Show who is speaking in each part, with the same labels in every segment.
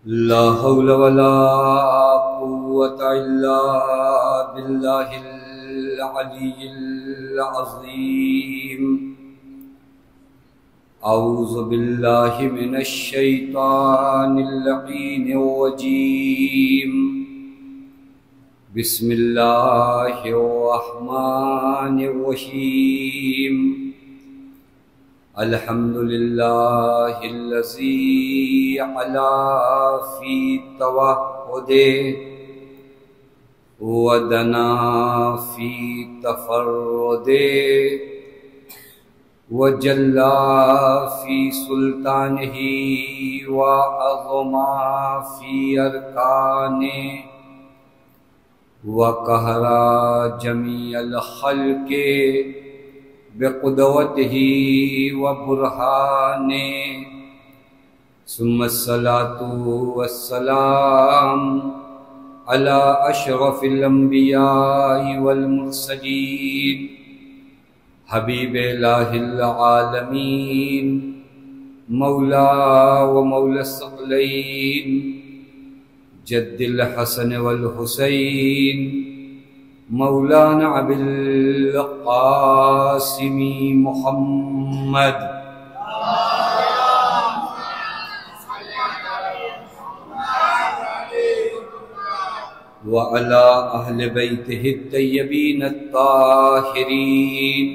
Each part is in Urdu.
Speaker 1: لا حول ولا قوة إلا بالله العلي العظيم. أعوذ بالله من الشيطان اللعين الرجيم. بسم الله الرحمن الرحيم. الحمد لله الذي علا في توحده ودنا في تفرده وجلا في سلطانه وعظما في أركانه وقهرا جميع الخلق بقدوته وبرهانه. ثم الصلاة والسلام على أشرف الأنبياء والمرسلين حبيب إله العالمين مولا ومولى الثقلين جد الحسن والحسين مولانا أبي القاسم محمد وعلى أهل بيته الطيبين الطاهرين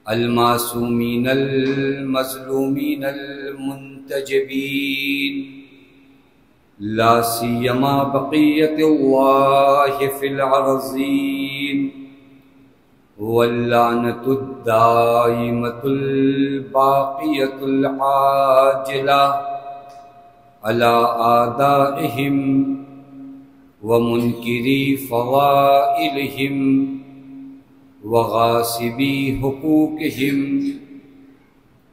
Speaker 1: المعصومين المظلومين المنتجبين لا سيما بقية الله في الأرضين واللعنة الدائمة الباقية العاجلة على أعدائهم ومنكري فضائلهم وغاصبي حقوقهم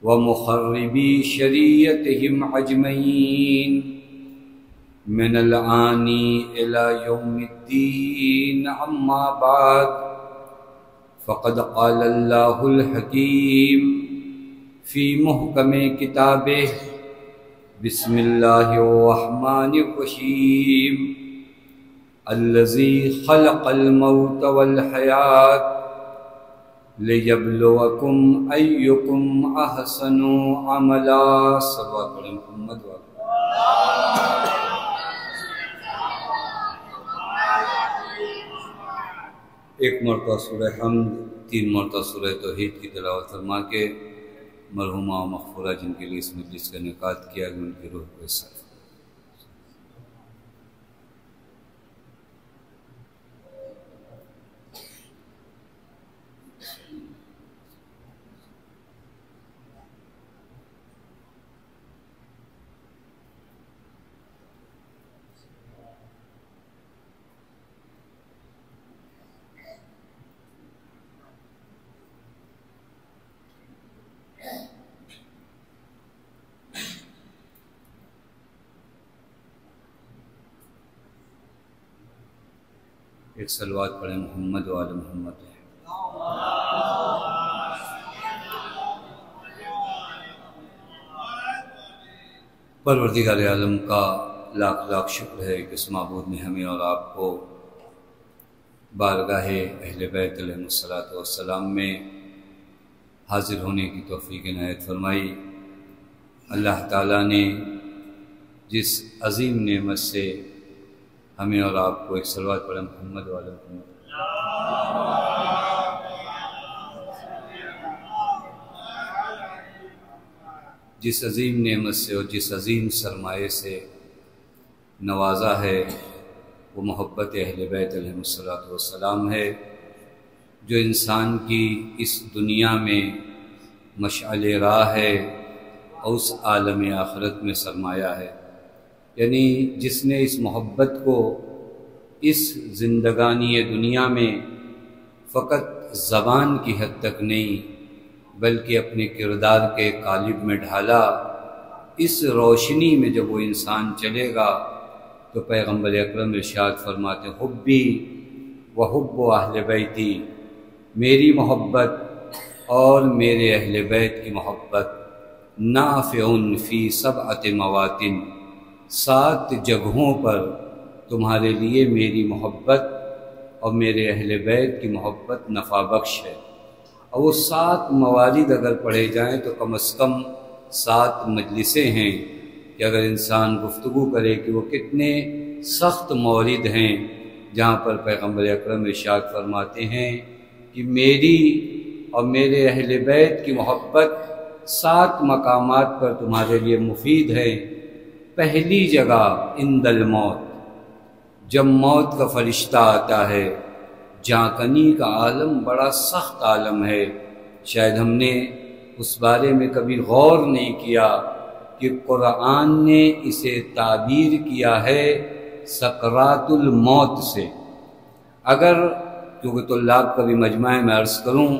Speaker 1: ومخربي شريعتهم أجمعين من الآن إلى يوم الدين. أما بعد فقد قال الله الحكيم في محكم كتابه بسم الله الرحمن الرحيم. الذي خلق الموت والحياة ليبلوكم أيكم أحسن عملا. صلوات محمد وعلى ایک مرتبہ سورہ حمد، 3 مرتبہ سورہ توحید کی تلاوت فرما کے مرحومہ و مغفورہ جن کے لیے اس مجلس کا انعقاد کیا گیا ان کی روح کو حصہ ایک صلوات پڑھیں محمد و آل محمد. پروردگار عالم کا لاکھ لاکھ شکر ہے کہ اس معبود نے ہمیں اور آپ کو بارگاہ اہل بیت علیہ السلام میں حاضر ہونے کی توفیق عنایت فرمائی. اللہ تعالیٰ نے جس عظیم نعمت سے ہمیں اور آپ کو ایک صلوات پڑھیں محمد و آل محمد. جس عظیم نعمت سے اور جس عظیم سرمایے سے نوازا ہے وہ محبت اہل بیت علیہ السلام ہے، جو انسان کی اس دنیا میں مشعل راہ ہے اور اس عالم آخرت میں سرمایہ ہے. یعنی جس نے اس محبت کو اس زندگانی دنیا میں فقط زبان کی حد تک نہیں بلکہ اپنے کردار کے قالب میں ڈھالا، اس روشنی میں جب وہ انسان چلے گا تو پیغمبر اکرم ارشاد فرماتے حبی و حب اہل بیتی، میری محبت اور میرے اہل بیت کی محبت نافع فی سبعۃ مواطن، 7 جگہوں پر تمہارے لیے میری محبت اور میرے اہل بیت کی محبت نفع بخش ہے۔ اور وہ 7 موارد اگر پڑھے جائیں تو کم از کم 7 مجلسیں ہیں کہ اگر انسان گفتگو کرے کہ وہ کتنے سخت مورد ہیں جہاں پر پیغمبر اکرم ارشاد فرماتے ہیں کہ میری اور میرے اہل بیت کی محبت 7 مقامات پر تمہارے لیے مفید ہے۔ پہلی جگہ عند الموت، جب موت کا فرشتہ آتا ہے۔ جانکنی کا عالم بڑا سخت عالم ہے، شاید ہم نے اس بارے میں کبھی غور نہیں کیا کہ قرآن نے اسے تعبیر کیا ہے سکرات الموت سے۔ اگر کیونکہ طلاب کا بھی مجمع میں عرض کروں،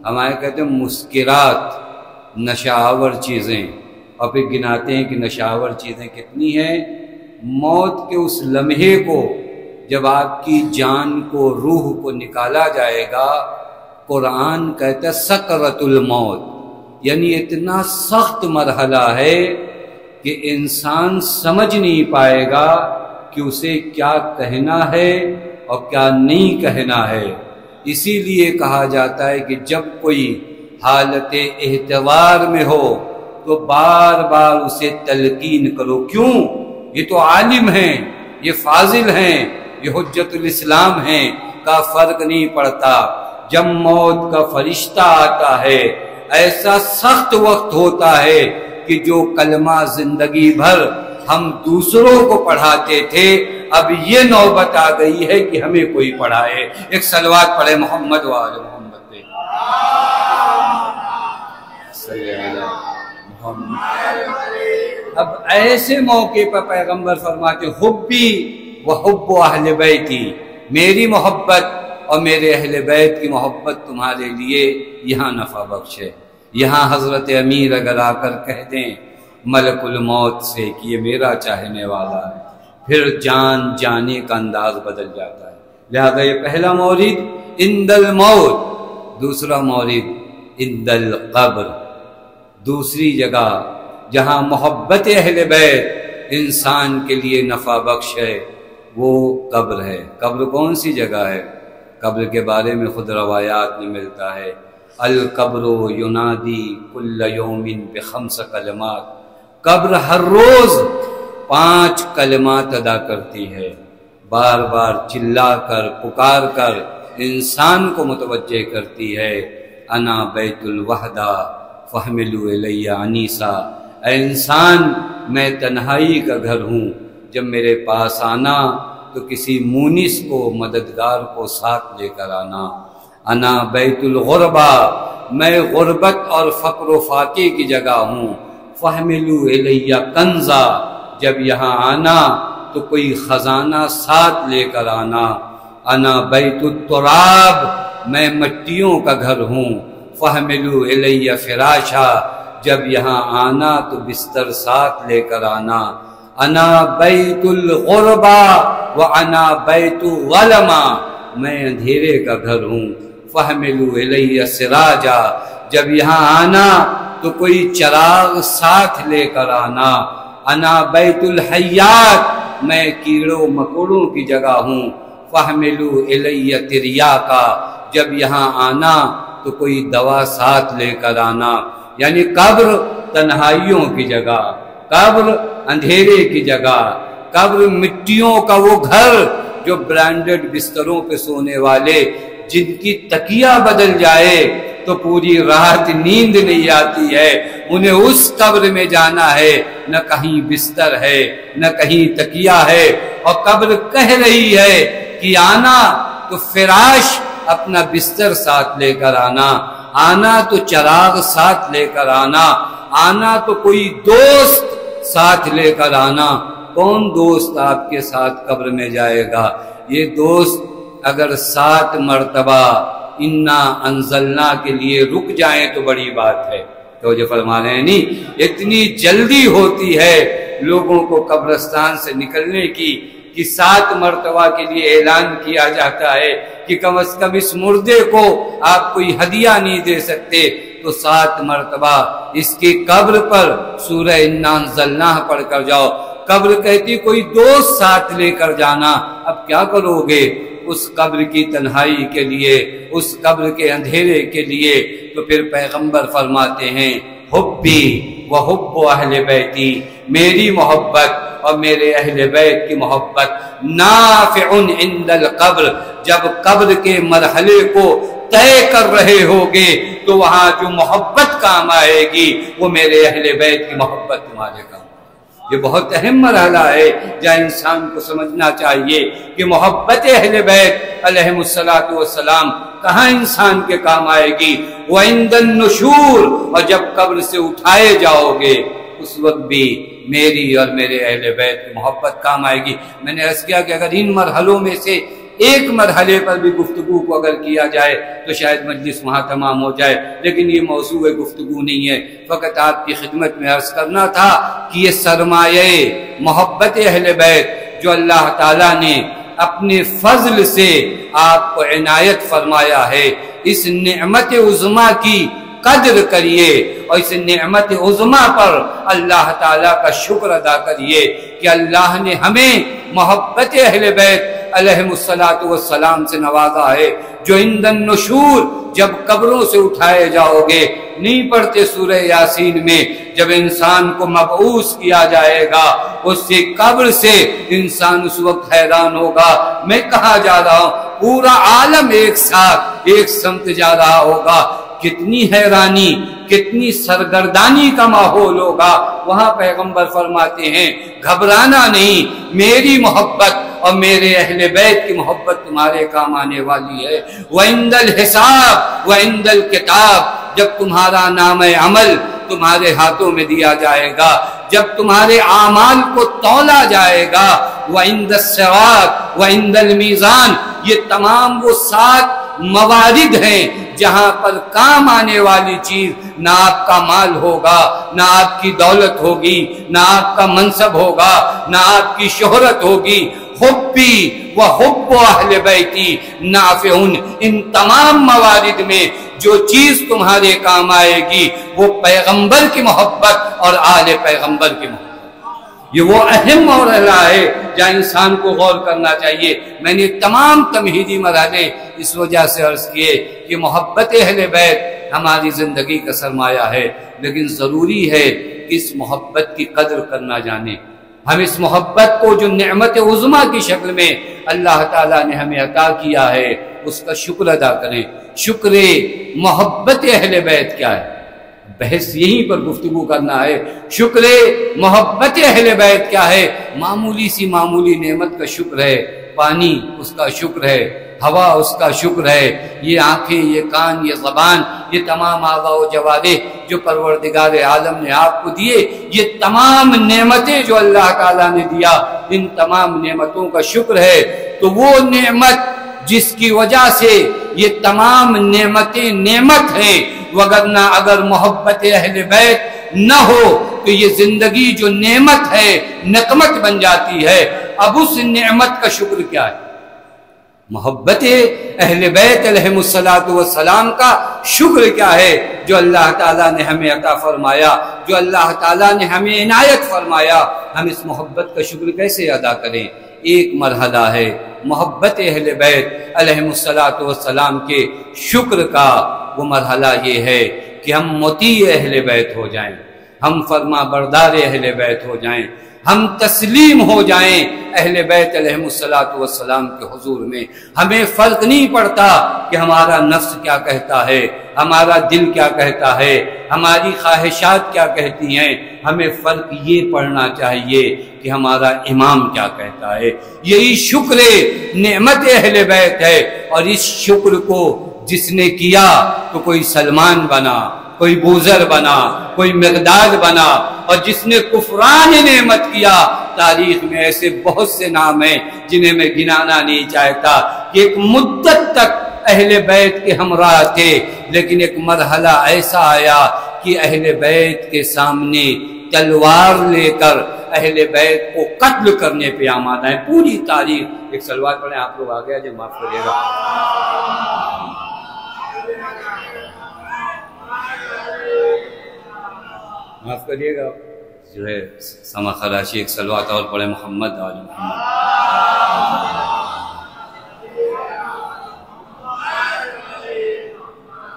Speaker 1: ہمارے کہتے ہیں مسکرات، نشہ-آور چیزیں، اور پھر گناتے ہیں کہ نشہ-آور چیزیں کتنی ہیں۔ موت کے اس لمحے کو جب آپ کی جان کو، روح کو نکالا جائے گا، قرآن کہتا ہے سکرۃ الموت، یعنی اتنا سخت مرحلہ ہے کہ انسان سمجھ نہیں پائے گا کہ اسے کیا کہنا ہے اور کیا نہیں کہنا ہے۔ اسی لیے کہا جاتا ہے کہ جب کوئی حالت احتضار میں ہو تو بار بار اسے تلقین کرو۔ کیوں؟ یہ تو عالم ہیں، یہ فاضل ہیں، یہ حجت الاسلام ہیں، کا فرق نہیں پڑتا۔ جب موت کا فرشتہ آتا ہے، ایسا سخت وقت ہوتا ہے کہ جو کلمہ زندگی بھر ہم دوسروں کو پڑھاتے تھے، اب یہ نوبت آ گئی ہے کہ ہمیں کوئی پڑھائے۔ ایک صلوات پڑھے محمد وآل محمد پہ۔ اب ایسے موقع پر پیغمبر فرماتے حبی و حب اہل بیتی، میری محبت اور میرے اہل بیت کی محبت تمہارے لیے یہاں نفع بخش ہے۔ یہاں حضرت امیر اگر آ کر کہہ دیں ملک الموت سے کہ یہ میرا چاہنے والا ہے، پھر جان جانے کا انداز بدل جاتا ہے۔ لہذا یہ پہلا مورد عند الموت، دوسرا مورد عند القبر، دوسری جگہ جہاں محبت اہل بیت انسان کے لیے نفع بخش ہے وہ قبر ہے۔ قبر کون سی جگہ ہے؟ قبر کے بارے میں خود روایات میں ملتا ہے القبر ینادی کل یوم ب5 کلمات، قبر ہر روز 5 کلمات ادا کرتی ہے، بار بار چلا کر پکار کر انسان کو متوجہ کرتی ہے۔ انا بیت الوحدہ فاحملوا الی انیسا، اے انسان میں تنہائی کا گھر ہوں، جب میرے پاس آنا تو کسی مونس کو، مددگار کو ساتھ لے کر آنا۔ انا بیت الغربہ، میں غربت اور فقر و فاقے کی جگہ ہوں۔ فاحملوا الی کنزا، جب یہاں آنا تو کوئی خزانہ ساتھ لے کر آنا۔ انا بیت التراب، میں مٹیوں کا گھر ہوں۔ فاحملوا الی فراشا، جب یہاں آنا تو بستر ساتھ لے کر آنا۔ انا بیت الغربہ وانا بیت الظلمہ، میں اندھیرے کا گھر ہوں۔ فاحملوا الی سراجا، جب یہاں آنا تو کوئی چراغ ساتھ لے کر آنا۔ انا بیت الحیات، میں کیڑوں مکوڑوں کی جگہ ہوں۔ فاحملوا الی تریاقا، جب یہاں آنا تو کوئی دوا ساتھ لے کر آنا۔ یعنی قبر تنہائیوں کی جگہ، قبر اندھیرے کی جگہ، قبر مٹیوں کا وہ گھر جو برانڈڈ بستروں پہ سونے والے، جن کی تکیہ بدل جائے تو پوری رات نیند نہیں آتی ہے، انہیں اس قبر میں جانا ہے، نہ کہیں بستر ہے نہ کہیں تکیہ ہے، اور قبر کہہ رہی ہے کہ آنا تو فراش اپنا بستر ساتھ لے کر آنا، آنا تو چراغ ساتھ لے کر آنا، آنا تو کوئی دوست ساتھ لے کر آنا۔ کون دوست آپ کے ساتھ قبر میں جائے گا؟ یہ دوست اگر 7 مرتبہ انا انزلنا کے لیے رک جائیں تو بڑی بات ہے۔ تو جو فرما رہے ہیں نہیں، اتنی جلدی ہوتی ہے لوگوں کو قبرستان سے نکلنے کی کہ 7 مرتبہ کے لیے اعلان کیا جاتا ہے کہ کم از کم اس مردے کو آپ کوئی ہدیہ نہیں دے سکتے، تو 7 مرتبہ اس کی قبر پر سورہ انا انزلناہ پڑھ کر جاؤ۔ قبر کہتی کوئی دوست ساتھ لے کر جانا. اب کیا کرو گے اس قبر کی تنہائی کے لیے, اس قبر کے اندھیرے کے لیے؟ تو پھر پیغمبر فرماتے ہیں حبی و حب اہل بیتی, میری محبت اور میرے اہل بیت کی محبت نافع عند القبر. جب قبر کے مرحلے کو طے کر رہے ہوگے تو وہاں جو محبت کام آئے گی وہ میرے اہل بیت کی محبت تمہارے کام. یہ بہت اہم مرحلہ ہے جہاں انسان کو سمجھنا چاہیے کہ محبت اہل بیت علیہم الصلاۃ والسلام کہاں انسان کے کام آئے گی. وعند النشور, اور جب قبر سے اٹھائے جاؤ گے اس وقت بھی میری اور میرے اہل بیت کی محبت کام آئے گی. میں نے عرض کیا کہ اگر ان مرحلوں میں سے ایک مرحلے پر بھی گفتگو کو اگر کیا جائے تو شاید مجلس وہاں تمام ہو جائے, لیکن یہ موضوع گفتگو نہیں ہے. فقط آپ کی خدمت میں عرض کرنا تھا کہ یہ سرمایہ محبت اہل بیت جو اللہ تعالیٰ نے اپنے فضل سے آپ کو عنایت فرمایا ہے, اس نعمت عظمیٰ کی قدر کریے اور اس نعمت عظمیٰ پر اللہ تعالیٰ کا شکر ادا کریے کہ اللہ نے ہمیں محبت اہل بیت علیہم الصلاۃ والسلام سے نوازا ہے. جو عند النشور, جب قبروں سے اٹھائے جاؤ گے, نہیں پڑھتے سورہ یاسین میں جب انسان کو مبعوث کیا جائے گا اس سے قبر سے انسان اس وقت حیران ہوگا میں کہاں جا رہا ہوں, پورا عالم ایک ساتھ ایک سمت جا رہا ہوگا. کتنی حیرانی, کتنی سرگردانی کا ماحول ہوگا. وہاں پیغمبر فرماتے ہیں گھبرانا نہیں, میری محبت اور میرے اہل بیت کی محبت تمہارے کام آنے والی ہے. وعند الحساب وعند الکتاب, جب تمہارا نام عمل تمہارے ہاتھوں میں دیا جائے گا, جب تمہارے اعمال کو تولا جائے گا. وعند الصراط وعند المیزان, یہ تمام وہ 7 موارد ہیں جہاں پر کام آنے والی چیز نہ آپ کا مال ہوگا, نہ آپ کی دولت ہوگی, نہ آپ کا منصب ہوگا, نہ آپ کی شہرت ہوگی. حبی و حب اہل بیتی نافع, ان تمام موارد میں جو چیز تمہارے کام آئے گی وہ پیغمبر کی محبت اور آل پیغمبر کی محبت. یہ وہ اہم مرحلہ ہے جہاں انسان کو غور کرنا چاہیے. میں نے تمام تمہیدی مرحلے اس وجہ سے عرض کیے کہ محبت اہل بیت ہماری زندگی کا سرمایہ ہے, لیکن ضروری ہے کہ اس محبت کی قدر کرنا جانیں. ہم اس محبت کو جو نعمت عظمیٰ کی شکل میں اللہ تعالیٰ نے ہمیں عطا کیا ہے اس کا شکر ادا کریں. شکر محبت اہل بیت کیا ہے, بحث یہیں پر گفتگو کرنا ہے. شکر محبت اہل بیت کیا ہے؟ معمولی سی معمولی نعمت کا شکر ہے. پانی اس کا شکر ہے, ہوا اس کا شکر ہے, یہ آنکھیں, یہ کان, یہ زبان, یہ تمام اعضاء و جوارح جو پروردگار عالم نے آپ کو دیے, یہ تمام نعمتیں جو اللہ تعالیٰ نے دیا, ان تمام نعمتوں کا شکر ہے. تو وہ نعمت جس کی وجہ سے یہ تمام نعمتیں نعمت ہیں, وگرنہ اگر محبت اہل بیت نہ ہو تو یہ زندگی جو نعمت ہے نقمت بن جاتی ہے. اب اس نعمت کا شکر کیا ہے؟ محبت اہل بیت علیہم الصلاۃ والسلام کا شکر کیا ہے جو اللہ تعالیٰ نے ہمیں عطا فرمایا, جو اللہ تعالیٰ نے ہمیں عنایت فرمایا. ہم اس محبت کا شکر کیسے ادا کریں؟ ایک مرحلہ ہے محبت اہل بیت علیہم الصلاۃ والسلام کے شکر کا. وہ مرحلہ یہ ہے کہ ہم مطیع اہل بیت ہو جائیں, ہم فرما بردار اہل بیت ہو جائیں, ہم تسلیم ہو جائیں اہل بیت علیہم الصلاۃ والسلام کے حضور میں. ہمیں فرق نہیں پڑتا کہ ہمارا نفس کیا کہتا ہے, ہمارا دل کیا کہتا ہے, ہماری خواہشات کیا کہتی ہیں. ہمیں فرق یہ پڑنا چاہیے کہ ہمارا امام کیا کہتا ہے. یہی شکر نعمت اہل بیت ہے, اور اس شکر کو جس نے کیا تو کوئی سلمان بنا, کوئی بوذر بنا, کوئی مقداد بنا, اور جس نے کفران نعمت کیا, تاریخ میں ایسے بہت سے نام ہیں جنہیں میں گنانا نہیں چاہتا کہ ایک مدت تک اہل بیت کے ہمراہ تھے, لیکن ایک مرحلہ ایسا آیا کہ اہل بیت کے سامنے تلوار لے کر اہل بیت کو قتل کرنے پہ آمادہ ہے. پوری تاریخ. ایک سلوات پڑھیں, آپ لوگ آگے آجائیں, معاف کریے گا. معاف کریے گا, جو ہے سما خراشی ایک صلوات اور پڑھے محمد آل محمد۔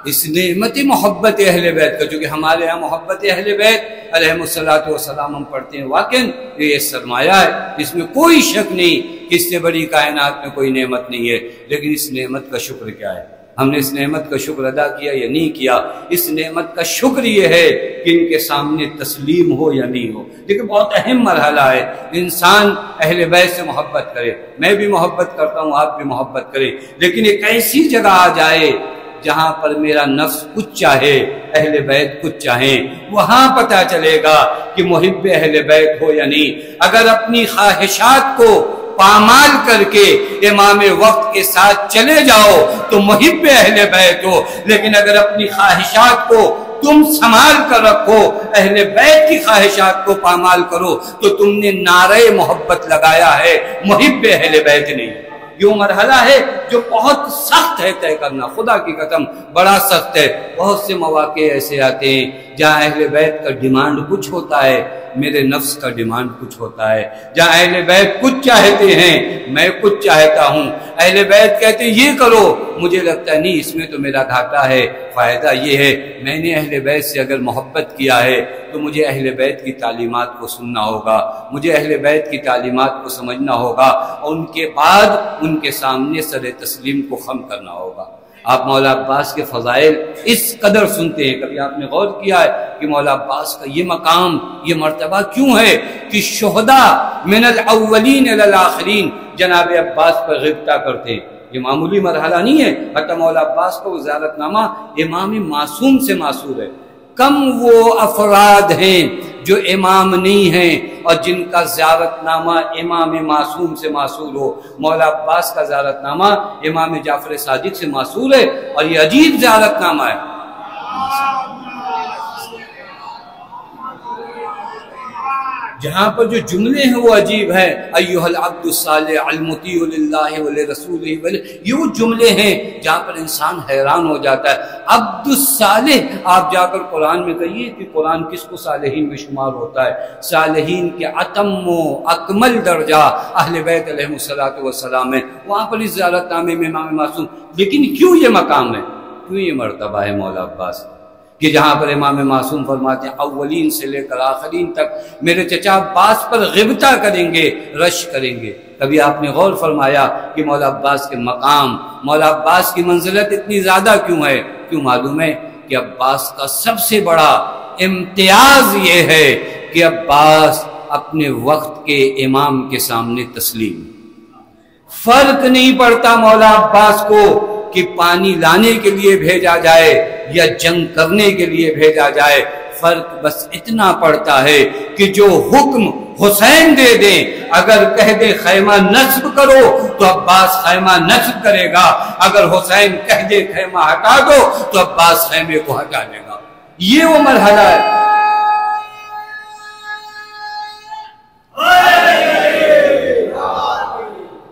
Speaker 1: اس نعمت محبت اہل بیت کا، چونکہ ہمارے یہاں محبت اہل بیت علیہم الصلوۃ والسلام ہم پڑھتے ہیں، واقعاً یہ سرمایہ ہے، اس میں کوئی شک نہیں کہ اس سے بڑی کائنات میں کوئی نعمت نہیں ہے، لیکن اس نعمت کا شکر کیا ہے؟ ہم نے اس نعمت کا شکر ادا کیا یا نہیں کیا؟ اس نعمت کا شکر یہ ہے کہ ان کے سامنے تسلیم ہو یا نہیں ہو۔ لیکن بہت اہم مرحلہ ہے، انسان اہل بیت سے محبت کرے، میں بھی محبت کرتا ہوں، آپ بھی محبت کریں، لیکن ایک ایسی جگہ آ جائے جہاں پر میرا نفس کچھ چاہے، اہل بیت کچھ چاہیں، وہاں پتہ چلے گا کہ محب اہل بیت ہو یا نہیں۔ اگر اپنی خواہشات کو پامال کر کے امام وقت کے ساتھ چلے جاؤ تو محب اہل بیت ہو، لیکن اگر اپنی خواہشات کو تم سنبھال کر رکھو، اہل بیت کی خواہشات کو پامال کرو، تو تم نے نعرہ محبت لگایا ہے، محب اہل بیت نہیں۔ یہ مرحلہ ہے جو بہت سخت ہے طے کرنا، خدا کی قسم بڑا سخت ہے۔ بہت سے مواقع ایسے آتے ہیں جہاں اہل بیت کا ڈیمانڈ کچھ ہوتا ہے، میرے نفس کا ڈیمانڈ کچھ ہوتا ہے، جہاں اہل بیت کچھ چاہتے ہیں، میں کچھ چاہتا ہوں۔ اہل بیت کہتے ہیں یہ کرو، مجھے لگتا ہے نہیں، اس میں تو میرا گھاٹا ہے، فائدہ یہ ہے۔ میں نے اہل بیت سے اگر محبت کیا ہے تو مجھے اہل بیت کی تعلیمات کو سننا ہوگا، مجھے اہل بیت کی تعلیمات کو سمجھنا ہوگا، اور ان کے بعد ان کے سامنے سر تسلیم کو خم کرنا ہوگا۔ آپ مولا عباس کے فضائل اس قدر سنتے ہیں، کبھی آپ نے غور کیا ہے کہ مولا عباس کا یہ مقام، یہ مرتبہ کیوں ہے کہ شہداء من الاولین الی الاخرین جناب عباس پر غبطہ کرتے ہیں؟ یہ معمولی مرحلہ نہیں ہے، حتیٰ مولا عباس کو وزارت نامہ امام معصوم سے معصور ہے۔ کم وہ افراد ہیں جو امام نہیں ہیں اور جن کا زیارت نامہ امام معصوم سے معصور ہو۔ مولا عباس کا زیارت نامہ امام جعفر صادق سے معصور ہے، اور یہ عجیب زیارت نامہ ہے۔ جہاں پر جو جملے ہیں وہ عجیب ہیں، ایھا العبد الصالح المطیع للہ ولرسولہ، یہ وہ جملے ہیں جہاں پر انسان حیران ہو جاتا ہے۔ عبد الصالح، آپ جا کر قرآن میں کہیے کہ قرآن کس کو صالحین میں شمار ہوتا ہے؟ صالحین کے اتم و اکمل درجہ اہل بیت علیہم الصلوۃ والسلام ہے، وہاں پر اس زیارت نامے میں امام معصوم۔ لیکن کیوں یہ مقام ہے، کیوں یہ مرتبہ ہے مولا عباس کہ جہاں پر امام معصوم فرماتے ہیں اولین سے لے کر آخرین تک میرے چچا عباس پر غبطہ کریں گے، رش کریں گے۔ کبھی آپ نے غور فرمایا کہ مولا عباس کے مقام، مولا عباس کی منزلت اتنی زیادہ کیوں ہے؟ کیوں معلوم ہے کہ عباس کا سب سے بڑا امتیاز یہ ہے کہ عباس اپنے وقت کے امام کے سامنے تسلیم، فرق نہیں پڑتا مولا عباس کو کہ پانی لانے کے لیے بھیجا جائے یا جنگ کرنے کے لیے بھیجا جائے، فرق بس اتنا پڑتا ہے کہ جو حکم حسین دے دیں، اگر کہہ دے خیمہ نصب کرو تو عباس خیمہ نصب کرے گا، اگر حسین کہہ دے خیمہ ہٹا دو تو عباس خیمے کو ہٹا دے گا۔ یہ وہ مرحلہ ہے۔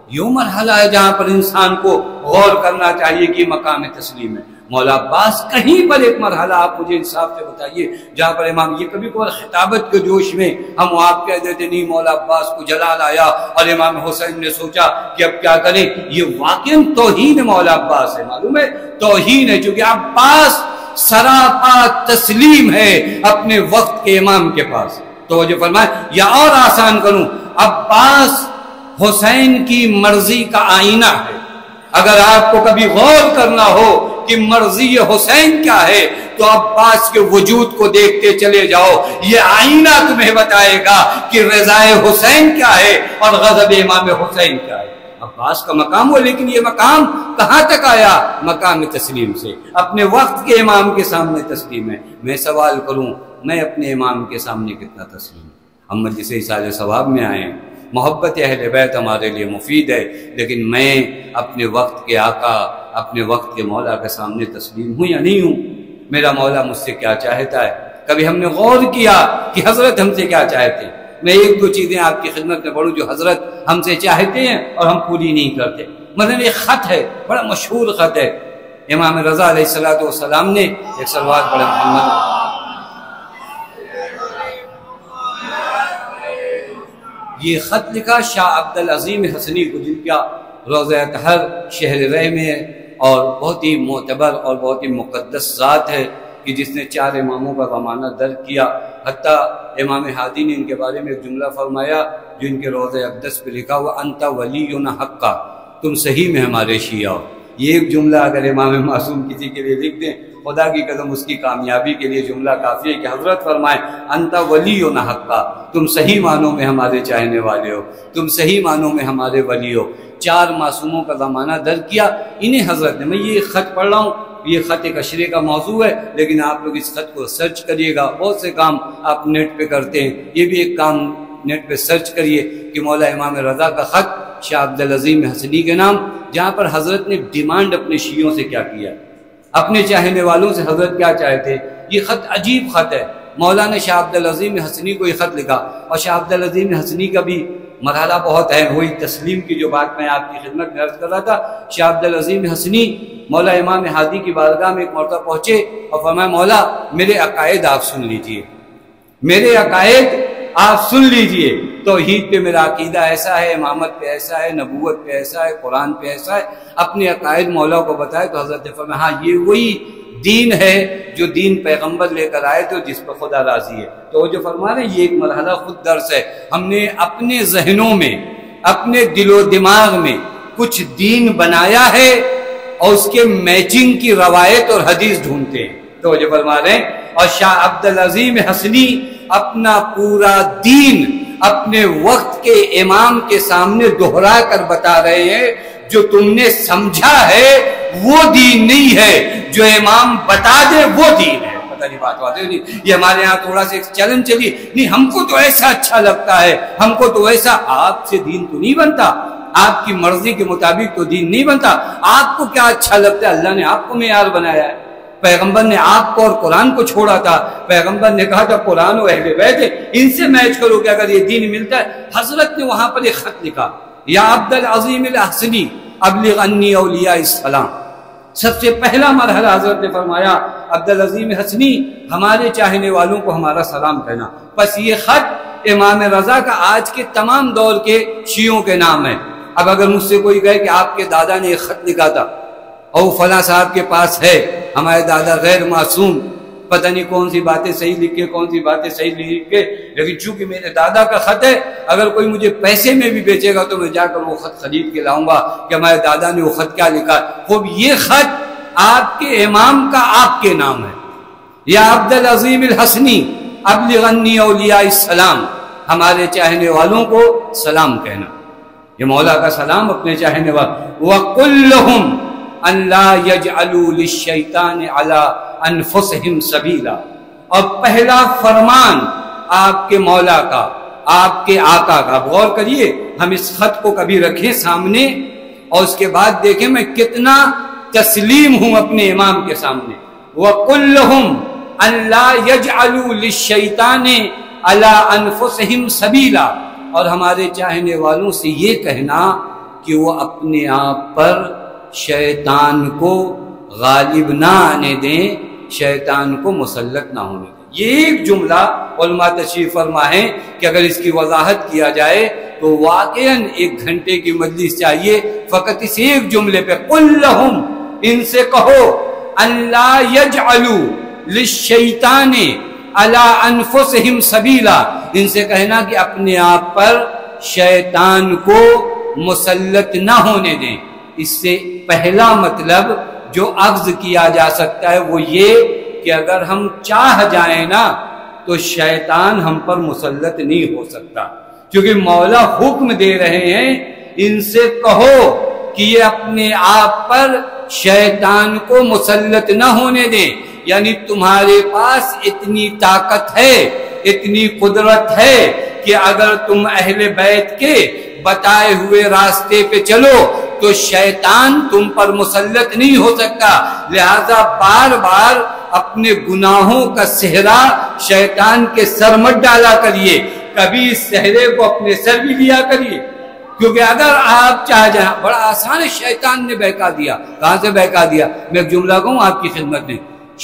Speaker 1: یہ مرحلہ ہے جہاں پر انسان کو غور کرنا چاہیے کہ مقام تسلیم ہے۔ مولا عباس کہیں پر ایک مرحلہ آپ مجھے انصاف سے بتائیے جہاں پر امام، یہ کبھی کبھار خطابت کے جوش میں ہم آپ کہہ دیتے نہیں مولا عباس کو جلال آیا اور امام حسین نے سوچا کہ اب کیا کریں، یہ واقعی توہین مولا عباس ہے، معلوم ہے توہین ہے، چونکہ عباس سراپا تسلیم ہے اپنے وقت کے امام کے پاس۔ تو جو فرمائے یا اور آسان کروں، عباس حسین کی مرضی کا آئینہ ہے۔ اگر آپ کو کبھی غور کرنا ہو کہ مرضی حسین کیا ہے تو عباس کے وجود کو دیکھتے چلے جاؤ، یہ آئینہ تمہیں بتائے گا کہ رضا حسین کیا ہے اور غضب امام حسین کیا ہے۔ عباس کا مقام ہو، لیکن یہ مقام کہاں تک آیا؟ مقام تسلیم سے، اپنے وقت کے امام کے سامنے تسلیم ہے۔ میں سوال کروں، میں اپنے امام کے سامنے کتنا تسلیم؟ ہم مجلس ایصال ثواب میں آئے ہیں، محبت اہل بیت ہمارے لیے مفید ہے، لیکن میں اپنے وقت کے آقا، اپنے وقت کے مولا کے سامنے تسلیم ہوں یا نہیں ہوں؟ میرا مولا مجھ سے کیا چاہتا ہے؟ کبھی ہم نے غور کیا کہ حضرت ہم سے کیا چاہتے ہیں؟ میں ایک دو چیزیں آپ کی خدمت میں پڑھوں جو حضرت ہم سے چاہتے ہیں اور ہم پوری نہیں کرتے۔ مثلا ایک خط ہے، بڑا مشہور خط ہے، امام رضا علیہ السلام نے ایک صلوات پڑھے محمد یہ خط لکھا شاہ عبد العظیم حسنی کو، جن کا روضہ اطہر شہر رے میں ہے، اور بہت ہی معتبر اور بہت ہی مقدس ذات ہے کہ جس نے 4 اماموں کا زمانہ درج کیا۔ حتیٰ امام ہادی نے ان کے بارے میں ایک جملہ فرمایا جو ان کے روضہ اقدس پہ لکھا ہوا، انت ولینا حقا، تم صحیح میں ہمارے شیعہ ہو۔ یہ ایک جملہ اگر امام معصوم کسی کے لیے لکھ دیں، خدا کی قسم اس کی کامیابی کے لیے جملہ کافی ہے کہ حضرت فرمائیں انت ولینا حقا، تم صحیح معنوں میں ہمارے چاہنے والے ہو، تم صحیح معنوں میں ہمارے ولی ہو۔ 4 معصوموں کا زمانہ درج کیا انہیں حضرت نے۔ میں یہ خط پڑھ رہا ہوں، یہ خط ایک اشرے کا موضوع ہے، لیکن آپ لوگ اس خط کو سرچ کریے گا، بہت سے کام آپ نیٹ پہ کرتے ہیں، یہ بھی ایک کام نیٹ پہ سرچ کریے کہ مولا امام رضا کا خط شاہ عبد العظیم حسنی کے نام، جہاں پر حضرت نے ڈیمانڈ اپنے شیعوں سے کیا کیا، اپنے چاہنے والوں سے حضرت کیا چاہتے۔ یہ خط عجیب خط ہے، مولانا شاہ عبد العظیم حسنی کو یہ خط لکھا، اور شاہ عبد العظیم حسنی کا بھی مرحلہ بہت ہے، وہی تسلیم کی جو بات میں آپ کی خدمت میں عرض کر رہا تھا۔ شاہ عبد العظیم حسنی مولا امام ہادی کی بارگاہ میں ایک مرتبہ پہنچے اور فرمایا مولا میرے عقائد آپ سن لیجئے، میرے عقائد آپ سن لیجئے، توحید پہ میرا عقیدہ ایسا ہے، امامت پہ ایسا ہے، نبوت پہ ایسا ہے، قرآن پہ ایسا ہے، اپنے عقائد مولا کو بتائے۔ تو حضرت نے فرمایا ہاں یہ وہی دین ہے جو دین پیغمبر لے کر آئے تھے جس پر خدا راضی ہے۔ تو وہ جو فرما رہے ہیں یہ ایک مرحلہ خود درس ہے، ہم نے اپنے ذہنوں میں، اپنے دل و دماغ میں کچھ دین بنایا ہے اور اس کے میچنگ کی روایت اور حدیث ڈھونڈتے ہیں۔ تو وہ جو فرما رہے ہیں، اور شاہ عبد العظیم حسنی اپنا پورا دین اپنے وقت کے امام کے سامنے دہرا کر بتا رہے ہیں جو تم نے سمجھا ہے وہ دین نہیں ہے، جو امام بتا دے وہ دین ہے۔ پتہ نہیں بات واضح نہیں، یہ ہمارے ہاں تھوڑا سا ایک چیلنج چلی، نہیں ہم کو تو ایسا اچھا لگتا ہے، ہم کو تو ایسا۔ آپ سے دین تو نہیں بنتا، آپ کی مرضی کے مطابق تو دین نہیں بنتا۔ آپ کو کیا اچھا لگتا ہے، اللہ نے آپ کو معیار بنایا ہے، پیغمبر نے آپ کو اور قرآن کو چھوڑا تھا، پیغمبر نے کہا تھا قرآن و اہل بیت ہے، ان سے میچ کرو کہ اگر یہ دین ملتا ہے۔ حضرت نے وہاں پر ایک خط لکھا، یا عبد العظیم الحسنی ابلغ انی اولیاء السلام۔ سب سے پہلا مرحلہ حضرت نے فرمایا عبد العظیم حسنی ہمارے چاہنے والوں کو ہمارا سلام کہنا۔ بس یہ خط امام رضا کا آج کے تمام دور کے شیعوں کے نام ہے۔ اب اگر مجھ سے کوئی کہے کہ آپ کے دادا نے ایک خط لکھا تھا اور فلاں صاحب کے پاس ہے، ہمارے دادا غیر معصوم، پتہ نہیں کون سی باتیں صحیح لکھے کون سی باتیں صحیح لکھے، لیکن چونکہ میرے دادا کا خط ہے، اگر کوئی مجھے پیسے میں بھی بیچے گا تو میں جا کر وہ خط خرید کے لاؤں گا کہ ہمارے دادا نے وہ خط کیا لکھا۔ خوب یہ خط آپ کے امام کا آپ کے نام ہے، یا عبد العظیم الحسنی ابلغ انی اولیاء السلام، ہمارے چاہنے والوں کو سلام کہنا، یہ مولا کا سلام اپنے چاہنے والوں۔ وَقُلْ لَهُمْ ان لا يجعلوا للشیطان علی انفسہم سبیلا، اور پہلا فرمان آپ کے مولا کا، آپ کے آقا کا، غور کریے ہم اس خط کو کبھی رکھیں سامنے اور اس کے بعد دیکھیں میں کتنا تسلیم ہوں اپنے امام کے سامنے۔ وَقُلْ لَهُمْ ان لا يجعلوا للشیطان علی انفسہم سبیلا، اور ہمارے چاہنے والوں سے یہ کہنا کہ وہ اپنے آپ پر شیطان کو غالب نہ آنے دیں، شیطان کو مسلط نہ ہونے دیں۔ یہ ایک جملہ علماء تشریف فرما ہے کہ اگر اس کی وضاحت کیا جائے تو واقعاً 1 گھنٹے کی مجلس چاہیے فقط اس ایک جملے پہ۔ قل لہم، ان سے کہو، ان لا یجعلوا للشیطان علی انفسہم سبیلا، ان سے کہنا کہ اپنے آپ پر شیطان کو مسلط نہ ہونے دیں۔ اس سے پہلا مطلب جو اخذ کیا جا سکتا ہے وہ یہ کہ اگر ہم چاہ جائیں نا تو شیطان ہم پر مسلط نہیں ہو سکتا، کیونکہ مولا حکم دے رہے ہیں ان سے کہو کہ یہ اپنے آپ پر شیطان کو مسلط نہ ہونے دیں، یعنی تمہارے پاس اتنی طاقت ہے، اتنی قدرت ہے کہ اگر تم اہل بیت کے بتائے ہوئے راستے پہ چلو تو شیطان تم پر مسلط نہیں ہو سکتا، لہذا بار بار اپنے گناہوں کا صحرا شیطان کے سر مت ڈالا کریے، کبھی اس صحرے کو اپنے سر بھی لیا کریے، کیونکہ اگر آپ چاہ جائیں، بڑا آسان ہے، شیطان نے بہکا دیا۔ کہاں سے بہکا دیا؟ میں ایک جملہ کہوں آپ کی خدمت میں،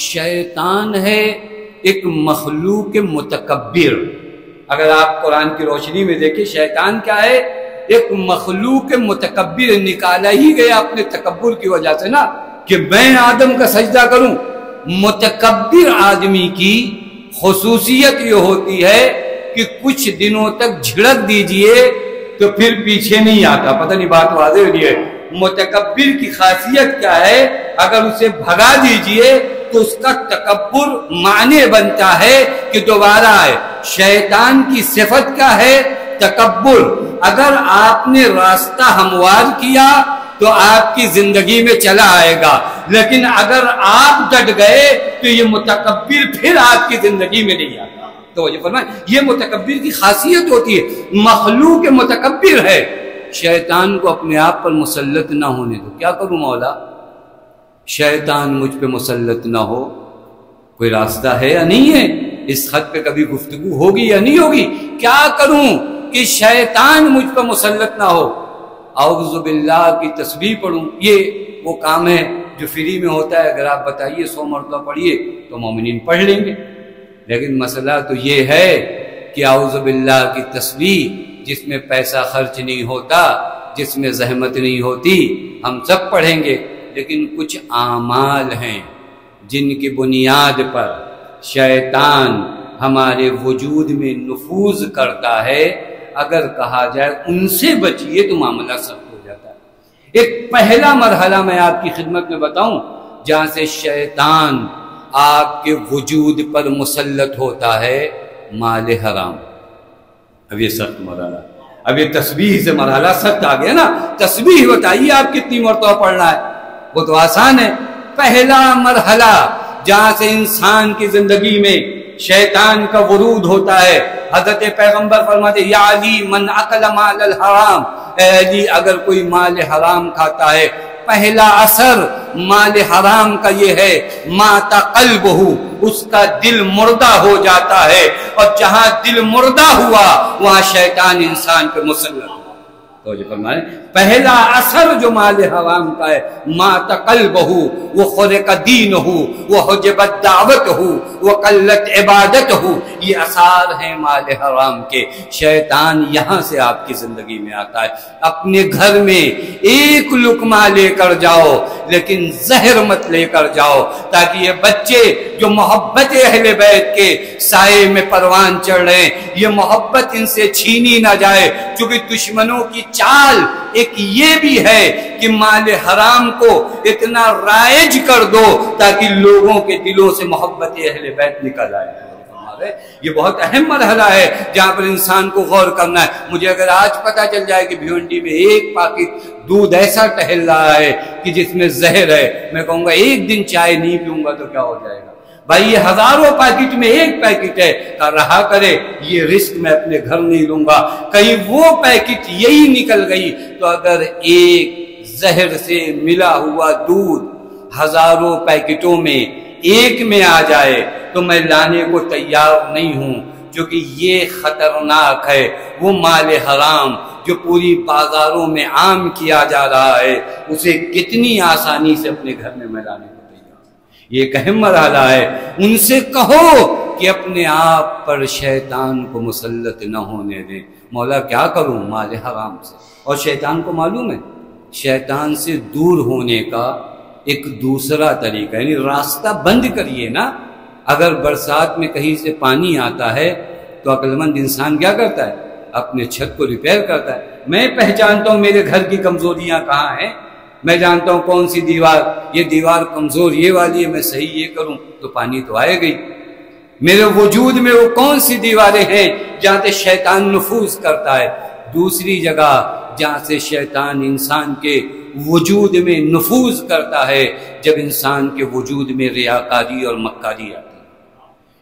Speaker 1: شیطان ہے ایک مخلوق متکبر، اگر آپ قرآن کی روشنی میں دیکھیں شیطان کیا ہے، ایک مخلوق متکبر نکالا ہی گیا اپنے تکبر کی وجہ سے نا، کہ میں آدم کا سجدہ کروں۔ متکبر آدمی کی خصوصیت یہ ہوتی ہے کہ کچھ دنوں تک جھڑک دیجئے تو پھر پیچھے نہیں آتا۔ پتہ نہیں بات واضح ہو رہی ہے؟ متکبر کی خاصیت کیا ہے، اگر اسے بھگا دیجئے تو اس کا تکبر معنی بنتا ہے کہ دوبارہ آئے۔ شیطان کی صفت کیا ہے؟ تکبر۔ اگر آپ نے راستہ ہموار کیا تو آپ کی زندگی میں چلا آئے گا، لیکن اگر آپ ڈٹ گئے تو یہ متکبر پھر آپ کی زندگی میں نہیں آتا۔ تو یہ فرمائیں، یہ متکبر کی خاصیت ہوتی ہے، مخلوق متکبر ہے۔ شیطان کو اپنے آپ پر مسلط نہ ہونے دو۔ کیا کروں مولا؟ شیطان مجھ پہ مسلط نہ ہو، کوئی راستہ ہے یا نہیں ہے؟ اس خط پہ کبھی گفتگو ہوگی یا نہیں ہوگی؟ کیا کروں کہ شیطان مجھ پہ مسلط نہ ہو؟ اعوذ باللہ کی تسبیح پڑھوں؟ یہ وہ کام ہے جو فری میں ہوتا ہے، اگر آپ بتائیے 100 مرتبہ پڑھیے تو مومنین پڑھ لیں گے۔ لیکن مسئلہ تو یہ ہے کہ اعوذ باللہ کی تسبیح جس میں پیسہ خرچ نہیں ہوتا، جس میں زحمت نہیں ہوتی، ہم سب پڑھیں گے، لیکن کچھ اعمال ہیں جن کی بنیاد پر شیطان ہمارے وجود میں نفوذ کرتا ہے۔ اگر کہا جائے ان سے بچیے تو معاملہ سخت ہو جاتا ہے۔ ایک پہلا مرحلہ میں آپ کی خدمت میں بتاؤں جہاں سے شیطان آپ کے وجود پر مسلط ہوتا ہے، مال حرام۔ اب یہ سخت مرحلہ، اب یہ تسبیح سے مرحلہ سخت آ گیا نا۔ تسبیح بتائیے آپ کتنی مرتبہ پڑھنا ہے، وہ تو آسان ہے۔ پہلا مرحلہ جہاں سے انسان کی زندگی میں شیطان کا ورود ہوتا ہے، حضرت پیغمبر فرماتے یا علی من اکل مال الحرام، اے علی اگر کوئی مال حرام کھاتا ہے، پہلا اثر مال حرام کا یہ ہے مات قلبہ، اس کا دل مردہ ہو جاتا ہے، اور جہاں دل مردہ ہوا وہاں شیطان انسان پہ مسلط ہوا۔ تو یہ فرمائے پہلا اثر جو مال حرام کا ہے مات قلبہ وخرق دینہ وحجبت دعوتہ وقلت عبادتہ، یہ اثار ہیں مال حرام کے۔ شیطان یہاں سے آپ کی زندگی میں آتا ہے۔ اپنے گھر میں ایک لقمہ لے کر جاؤ لیکن زہر مت لے کر جاؤ، تاکہ یہ بچے جو محبت اہل بیت کے سائے میں پروان چڑھ رہے ہیں، یہ محبت ان سے چھینی نہ جائے، کیونکہ دشمنوں کی چال ایک یہ بھی ہے کہ مال حرام کو اتنا رائج کر دو تاکہ لوگوں کے دلوں سے محبت اہل بیت نکل آئے۔ یہ بہت اہم مرحلہ ہے جہاں پر انسان کو غور کرنا ہے۔ مجھے اگر آج پتا چل جائے کہ بھیونڈی میں ایک پاکٹ دودھ ایسا ٹہل رہا ہے کہ جس میں زہر ہے، میں کہوں گا ایک دن چائے نہیں پیوں گا تو کیا ہو جائے گا؟ بھائی یہ ہزاروں پیکٹ میں ایک پیکٹ ہے، رہا کرے، یہ رسک میں اپنے گھر نہیں لوں گا۔ کہیں وہ پیکٹ یہی نکل گئی تو اگر ایک زہر سے ملا ہوا دودھ ہزاروں پیکٹوں میں ایک میں آ جائے تو میں لانے کو تیار نہیں ہوں، کیونکہ یہ خطرناک ہے۔ وہ مال حرام جو پوری بازاروں میں عام کیا جا رہا ہے، اسے کتنی آسانی سے اپنے گھر میں میں لانے کو تیار ہوں۔ یہ ایک اہم مرحلہ ہے۔ ان سے کہو کہ اپنے آپ پر شیطان کو مسلط نہ ہونے دیں۔ مولا کیا کروں مال حرام سے؟ اور شیطان کو معلوم ہے شیطان سے دور ہونے کا ایک دوسرا طریقہ، یعنی راستہ بند کریے نا۔ اگر برسات میں کہیں سے پانی آتا ہے تو عقل مند انسان کیا کرتا ہے؟ اپنے چھت کو ریپیئر کرتا ہے۔ میں پہچانتا ہوں میرے گھر کی کمزوریاں کہاں ہیں، میں جانتا ہوں کون سی دیوار، یہ دیوار کمزور یہ والی ہے، میں صحیح یہ کروں تو پانی تو آئے گئی۔ میرے وجود میں وہ کون سی دیواریں ہیں جہاں سے شیطان نفوذ کرتا ہے۔ دوسری جگہ جہاں سے شیطان انسان کے وجود میں نفوذ کرتا ہے جب انسان کے وجود میں ریاکاری اور مکاری آتی ہے۔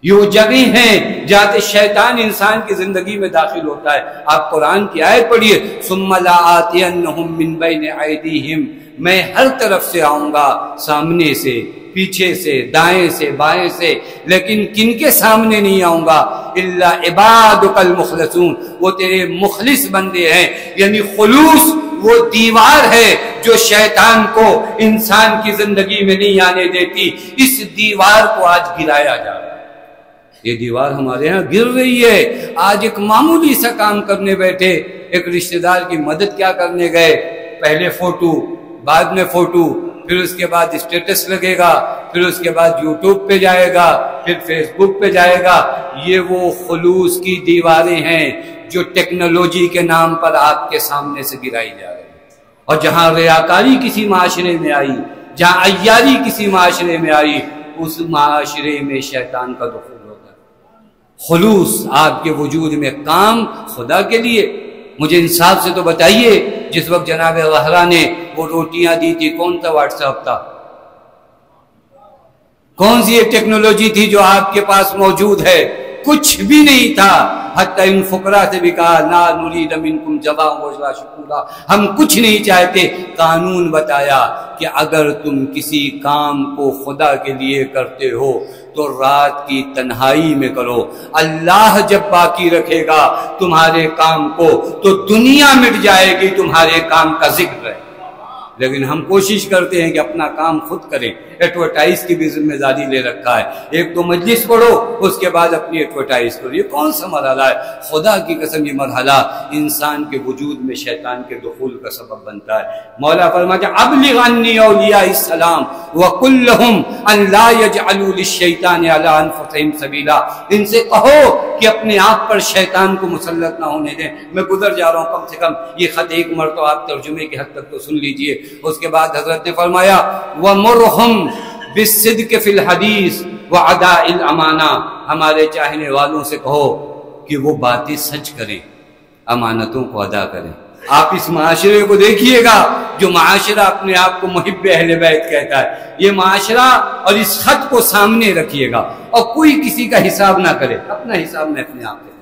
Speaker 1: یہ وہ جگہ ہیں جہاں سے شیطان انسان کی زندگی میں داخل ہوتا ہے۔ آپ قرآن کی آیت پڑھیے ثم لآتینہم من بین ایدیہم، میں ہر طرف سے آؤں گا، سامنے سے، پیچھے سے، دائیں سے، بائیں سے، لیکن کن کے سامنے نہیں آؤں گا؟ الا عبادک المخلصون، وہ تیرے مخلص بندے ہیں۔ یعنی خلوص وہ دیوار ہے جو شیطان کو انسان کی زندگی میں نہیں آنے دیتی۔ اس دیوار کو آج گرایا جا رہا ہے۔ یہ دیوار ہمارے ہاں گر رہی ہے. آج ایک معمولی سا کام کرنے بیٹھے, ایک رشتہ دار کی مدد کیا کرنے گئے, پہلے فوٹو, بعد میں فوٹو, پھر اس کے بعد اسٹیٹس لگے گا, پھر اس کے بعد یوٹیوب پہ جائے گا, پھر فیس بک پہ جائے گا. یہ وہ خلوص کی دیواریں ہیں جو ٹیکنالوجی کے نام پر آپ کے سامنے سے گرائی جا رہی ہے. اور جہاں ریاکاری کسی معاشرے میں آئی, جہاں عیاری کسی معاشرے میں آئی, اس معاشرے میں شیطان کا دخول ہوتا ہے. خلوص آپ کے وجود میں کام خدا کے لیے. مجھے انصاف سے تو بتائیے, جس وقت جناب زہرا نے وہ روٹیاں دی تھی, کون سا واٹس ایپ تھا؟ کون سی ایک ٹیکنالوجی تھی جو آپ کے پاس موجود ہے؟ کچھ بھی نہیں تھا. حتی ان فقراء سے بھی کہا لا نرید منکم جزاء ولا شکورا, ہم کچھ نہیں چاہتے. قانون بتایا کہ اگر تم کسی کام کو خدا کے لیے کرتے ہو تو رات کی تنہائی میں کرو. اللہ جب باقی رکھے گا تمہارے کام کو تو دنیا مٹ جائے گی تمہارے کام کا ذکر ہے. لیکن ہم کوشش کرتے ہیں کہ اپنا کام خود کریں. ایڈورٹائز کی بھی ذمہ داری لے رکھا ہے. ایک تو مجلس پڑھو, اس کے بعد اپنی ایڈورٹائز کرو. یہ کون سا مرحلہ ہے؟ خدا کی قسم یہ مرحلہ انسان کے وجود میں شیطان کے دخول کا سبب بنتا ہے. مولا فرماتا ہے ابلغ عنی اولیاء السلام وقل لهم ان لا يجعلوا للشیطان علی انفسهم سبیلا. ان سے کہو کہ اپنے آپ پر شیطان کو مسلط نہ ہونے دیں. میں گزر جا رہا ہوں, کم سے کم یہ خط ایک مرتبہ آپ ترجمے کی حد تک تو سن لیجئے. اس کے بعد حضرت نے فرمایا وَمُرْهُمْ بِالصِّدْقِ فِي الْحَدِيثِ وَعَدَاءِ الْأَمَانَةِ. ہمارے چاہنے والوں سے کہو کہ وہ باتیں سچ کریں, امانتوں کو ادا کریں. آپ اس معاشرے کو دیکھیے گا جو معاشرہ اپنے آپ کو محب اہل بیت کہتا ہے, یہ معاشرہ اور اس خط کو سامنے رکھیے گا اور کوئی کسی کا حساب نہ کرے, اپنا حساب میں اپنے آپ کریں.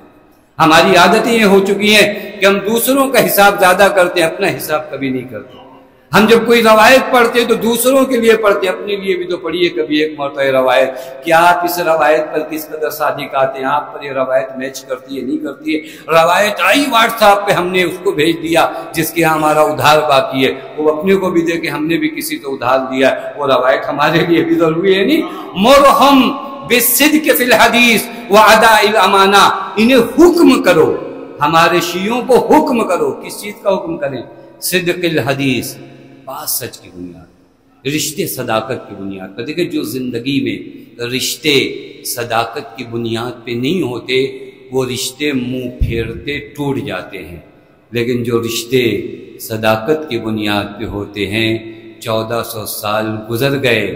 Speaker 1: ہماری عادتیں یہ ہو چکی ہیں کہ ہم دوسروں کا حساب زیادہ کرتے ہیں, اپنا حساب کبھی نہیں کرتے. ہم جب کوئی روایت پڑھتے تو دوسروں کے لیے پڑھتے, اپنے لیے بھی تو پڑھیے کبھی ایک مرتبہ روایت کہ آپ اس روایت پر کس قدر صادق آتے ہیں, آپ پر یہ روایت میچ کرتی ہے نہیں کرتی ہے. روایت آئی واٹس ایپ پہ, ہم نے اس کو بھیج دیا جس کے یہاں ہمارا ادھار باقی ہے, وہ اپنے کو بھی دے کہ ہم نے بھی کسی کو ادھار دیا ہے, وہ روایت ہمارے لیے بھی ضروری ہے نہیں. مرہم بالصدق فی الحدیث وعداء الامانہ. انہیں حکم کرو, ہمارے شیعوں کو حکم کرو. کس چیز کا حکم کریں؟ صدق الحدیث, بات سچ کی بنیاد, رشتے صداقت کی بنیاد پر. دیکھیں جو زندگی میں رشتے صداقت کی بنیاد پہ نہیں ہوتے وہ رشتے منہ پھیرتے ٹوٹ جاتے ہیں. لیکن جو رشتے صداقت کی بنیاد پہ ہوتے ہیں, 1400 سال گزر گئے,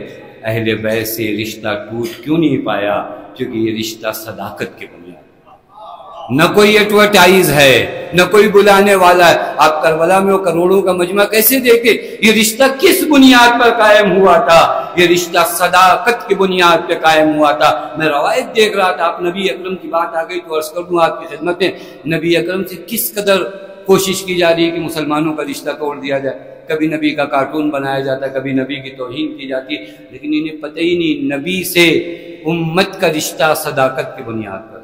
Speaker 1: اہل بیت سے رشتہ ٹوٹ کیوں نہیں پایا؟ کیونکہ یہ رشتہ صداقت کی بنیاد. نہ کوئی ایڈورٹائز ہے, نہ کوئی بلانے والا ہے. آپ کربلا میں وہ کروڑوں کا مجمع کیسے دیکھے؟ یہ رشتہ کس بنیاد پر قائم ہوا تھا؟ یہ رشتہ صداقت کی بنیاد پہ قائم ہوا تھا. میں روایت دیکھ رہا تھا, آپ نبی اکرم کی بات آ گئی تو عرض کر دوں آپ کی خدمت میں, نبی اکرم سے کس قدر کوشش کی جا رہی ہے کہ مسلمانوں کا رشتہ توڑ دیا جائے. کبھی نبی کا کارٹون بنایا جاتا ہے, کبھی نبی کی توہین کی جاتی ہے, لیکن انہیں پتہ ہی نہیں نبی سے امت کا رشتہ صداقت کی بنیاد پر ہے.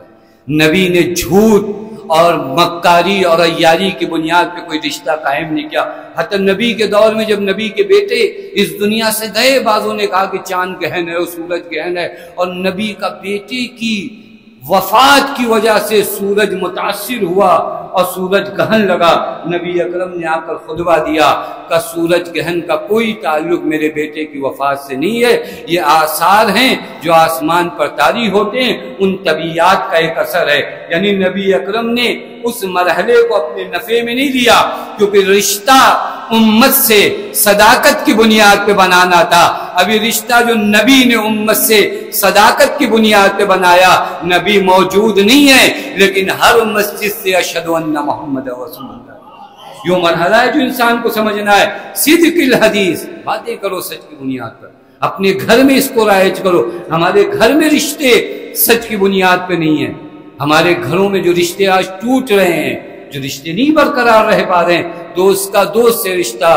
Speaker 1: نبی نے جھوٹ اور مکاری اور عیاری کی بنیاد پہ کوئی رشتہ قائم نہیں کیا. حتی نبی کے دور میں جب نبی کے بیٹے اس دنیا سے گئے, بعضوں نے کہا کہ چاند گہن ہے اور سورج گہن ہے, اور نبی کا بیٹے کی وفات کی وجہ سے سورج متاثر ہوا اور سورج گہن لگا. نبی اکرم نے آ کر خطبہ دیا کہ سورج گہن کا کوئی تعلق میرے بیٹے کی وفات سے نہیں ہے, یہ آثار ہیں جو آسمان پر طاری ہوتے ہیں, ان طبیعات کا ایک اثر ہے. یعنی نبی اکرم نے اس مرحلے کو اپنے نفع میں نہیں لیا, کیونکہ رشتہ امت سے صداقت کی بنیاد پہ بنانا تھا. ابھی رشتہ جو نبی نے امت سے صداقت کی بنیاد پہ بنایا, نبی موجود نہیں ہے لیکن ہر مسجد سے اشہد ان محمد رسول اللہ. یہ مرحلہ ہے جو انسان کو سمجھنا ہے. صدق الحدیث, باتیں کرو سچ کی بنیاد پر, اپنے گھر میں اس کو رائج کرو. ہمارے گھر میں رشتے سچ کی بنیاد پہ نہیں ہیں. ہمارے گھروں میں جو رشتے آج ٹوٹ رہے ہیں, جو رشتے نہیں برقرار رہ پا رہے ہیں, دوست کا دوست سے رشتہ,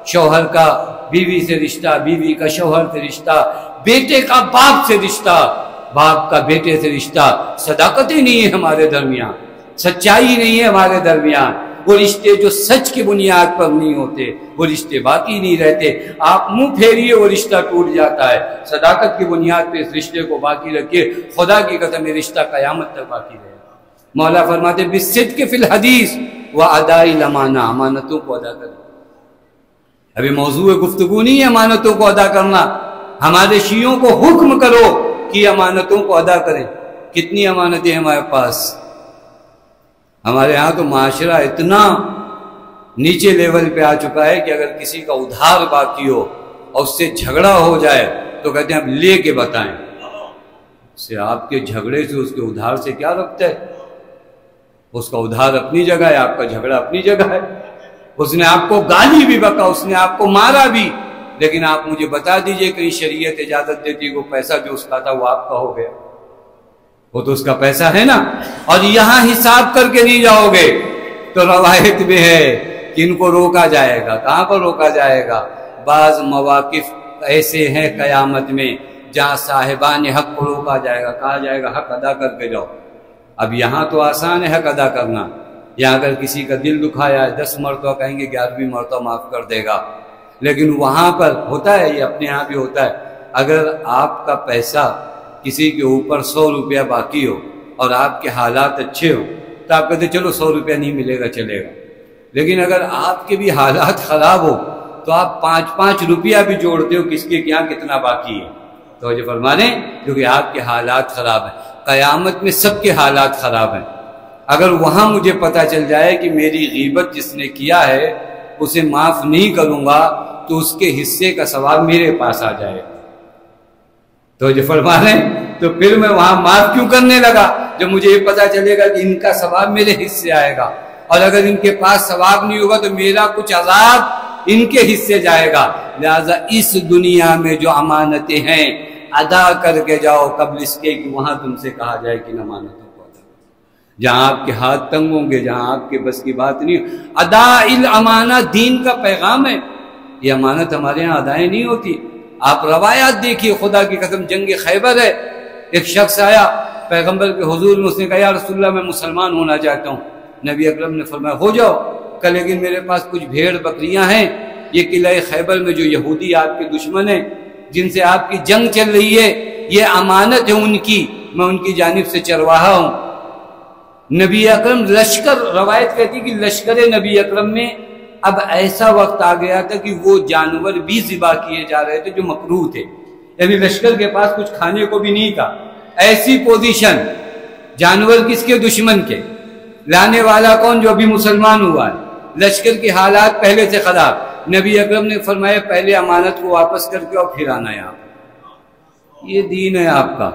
Speaker 1: شوہر کا بیوی سے رشتہ, بیوی کا شوہر سے رشتہ, بیٹے کا باپ سے رشتہ, باپ کا بیٹے سے رشتہ. صداقت ہی نہیں ہے ہمارے درمیان, سچائی نہیں ہے ہمارے درمیان. وہ رشتے جو سچ کی بنیاد پر نہیں ہوتے وہ رشتے باقی نہیں رہتے. آپ منہ پھیریے وہ رشتہ ٹوٹ جاتا ہے. صداقت کی بنیاد پہ اس رشتے کو باقی رکھیے, خدا کی قسم یہ رشتہ قیامت تک باقی رہے گا. مولا فرماتے بالصدق فی الحدیث واداء الامانہ, امانتوں کو ادا کریں. ابھی موضوع گفتگو نہیں ہے امانتوں کو ادا کرنا. ہمارے شیعوں کو حکم کرو کہ امانتوں کو ادا کریں. کتنی امانتیں ہمارے پاس. ہمارے ہاں تو معاشرہ اتنا نیچے لیول پہ آ چکا ہے کہ اگر کسی کا ادھار باقی ہو اور اس سے جھگڑا ہو جائے تو کہتے ہیں اب لے کے بتائیں. سے آپ کے جھگڑے سے اس کے ادھار سے کیا ربط ہے؟ اس کا ادھار اپنی جگہ ہے, آپ کا جھگڑا اپنی جگہ ہے. اس نے آپ کو گالی بھی بکا, اس نے آپ کو مارا بھی, لیکن آپ مجھے بتا دیجئے کہیں شریعت اجازت دیتی وہ پیسہ جو اس کا تھا وہ آپ کا ہو گیا, وہ تو اس کا پیسہ ہے نا. اور یہاں حساب کر کے نہیں جاؤ گے تو روایت میں ہے کہ ان کو روکا جائے گا. کہاں پر روکا جائے گا؟ بعض مواقف ایسے ہیں قیامت میں جہاں صاحبان حق کو روکا جائے گا, کہا جائے گا حق ادا کر کے جاؤ. اب یہاں تو آسان ہے حق ادا کرنا. یہاں اگر کسی کا دل دکھایا ہے 10 مرتبہ کہیں گے 11ویں مرتبہ معاف کر دے گا, لیکن وہاں پر ہوتا ہے, یہ اپنے یہاں بھی ہوتا ہے, اگر آپ کا پیسہ کسی کے اوپر 100 روپیہ باقی ہو اور آپ کے حالات اچھے ہو تو آپ کہتے چلو 100 روپیہ نہیں ملے گا چلے گا. لیکن اگر آپ کے بھی حالات خراب ہو تو آپ 5 روپیہ بھی جوڑتے ہو کس کے کیا کتنا باقی ہے. تو یہ فرمانے کیونکہ آپ کے حالات خراب ہیں. قیامت میں سب کے حالات خراب ہیں. اگر وہاں مجھے پتا چل جائے کہ میری غیبت جس نے کیا ہے اسے معاف نہیں کروں گا تو اس کے حصے کا ثواب میرے پاس آ جائے. تو جو فرمانے تو پھر میں وہاں معاف کیوں کرنے لگا جب مجھے یہ پتا چلے گا کہ ان کا ثواب میرے حصے آئے گا, اور اگر ان کے پاس ثواب نہیں ہوگا تو میرا کچھ عذاب ان کے حصے جائے گا. لہذا اس دنیا میں جو امانتیں ہیں ادا کر کے جاؤ قبل اس کے کہ وہاں تم سے کہا جائے کہ امانتوں کو ادا. جہاں آپ کے ہاتھ تنگ ہوں گے, جہاں آپ کے بس کی بات نہیں, ادا الامانہ دین کا پیغام ہے. یہ امانت ہمارے یہاں ادائیں نہیں ہوتی. آپ روایات دیکھیے, خدا کی قسم جنگ خیبر ہے, ایک شخص آیا پیغمبر کے حضور میں, اس نے کہا یا رسول اللہ میں مسلمان ہونا چاہتا ہوں. نبی اکرم نے فرمایا ہو جاؤ, کہ لیکن میرے پاس کچھ بھیڑ بکریاں ہیں, یہ قلعہ خیبر میں جو یہودی آپ کے دشمن ہیں جن سے آپ کی جنگ چل رہی ہے یہ امانت ہے ان کی, میں ان کی جانب سے چرواہا ہوں. نبی اکرم لشکر, روایت کہتی کہ لشکر نبی اکرم میں اب ایسا وقت آ گیا تھا کہ وہ جانور بھی ذبح کیے جا رہے تھے جو مکروہ تھے, یعنی لشکر کے پاس کچھ کھانے کو بھی نہیں تھا. ایسی پوزیشن, جانور کس کے دشمن کے, لانے والا کون جو ابھی مسلمان ہوا ہے, لشکر کے حالات پہلے سے خراب. نبی اکرم نے فرمایا پہلے امانت کو واپس کر کے اور پھر آنا یہاں. یہ دین ہے آپ کا.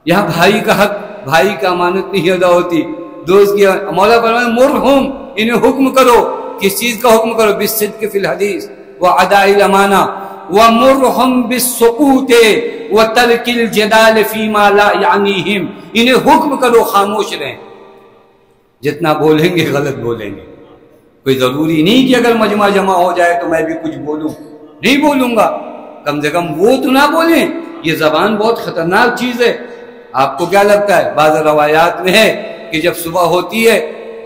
Speaker 1: یہاں بھائی کا حق, بھائی کا امانت نہیں ادا ہوتی, دوست کی. مولا فرمایا مرہم, انہیں حکم کرو. کس چیز کا حکم کرو؟ بالصدق فی الحدیث واداء الامانہ ومرہم بالسکوت وترک الجدال فیما لا یعنیہم. انہیں حکم کرو خاموش رہیں, جتنا بولیں گے غلط بولیں گے. کوئی ضروری نہیں کہ اگر مجمع جمع ہو جائے تو میں بھی کچھ بولوں, نہیں بولوں گا, کم سے کم وہ تو نہ بولیں. یہ زبان بہت خطرناک چیز ہے. آپ کو کیا لگتا ہے؟ بعض روایات میں ہے کہ جب صبح ہوتی ہے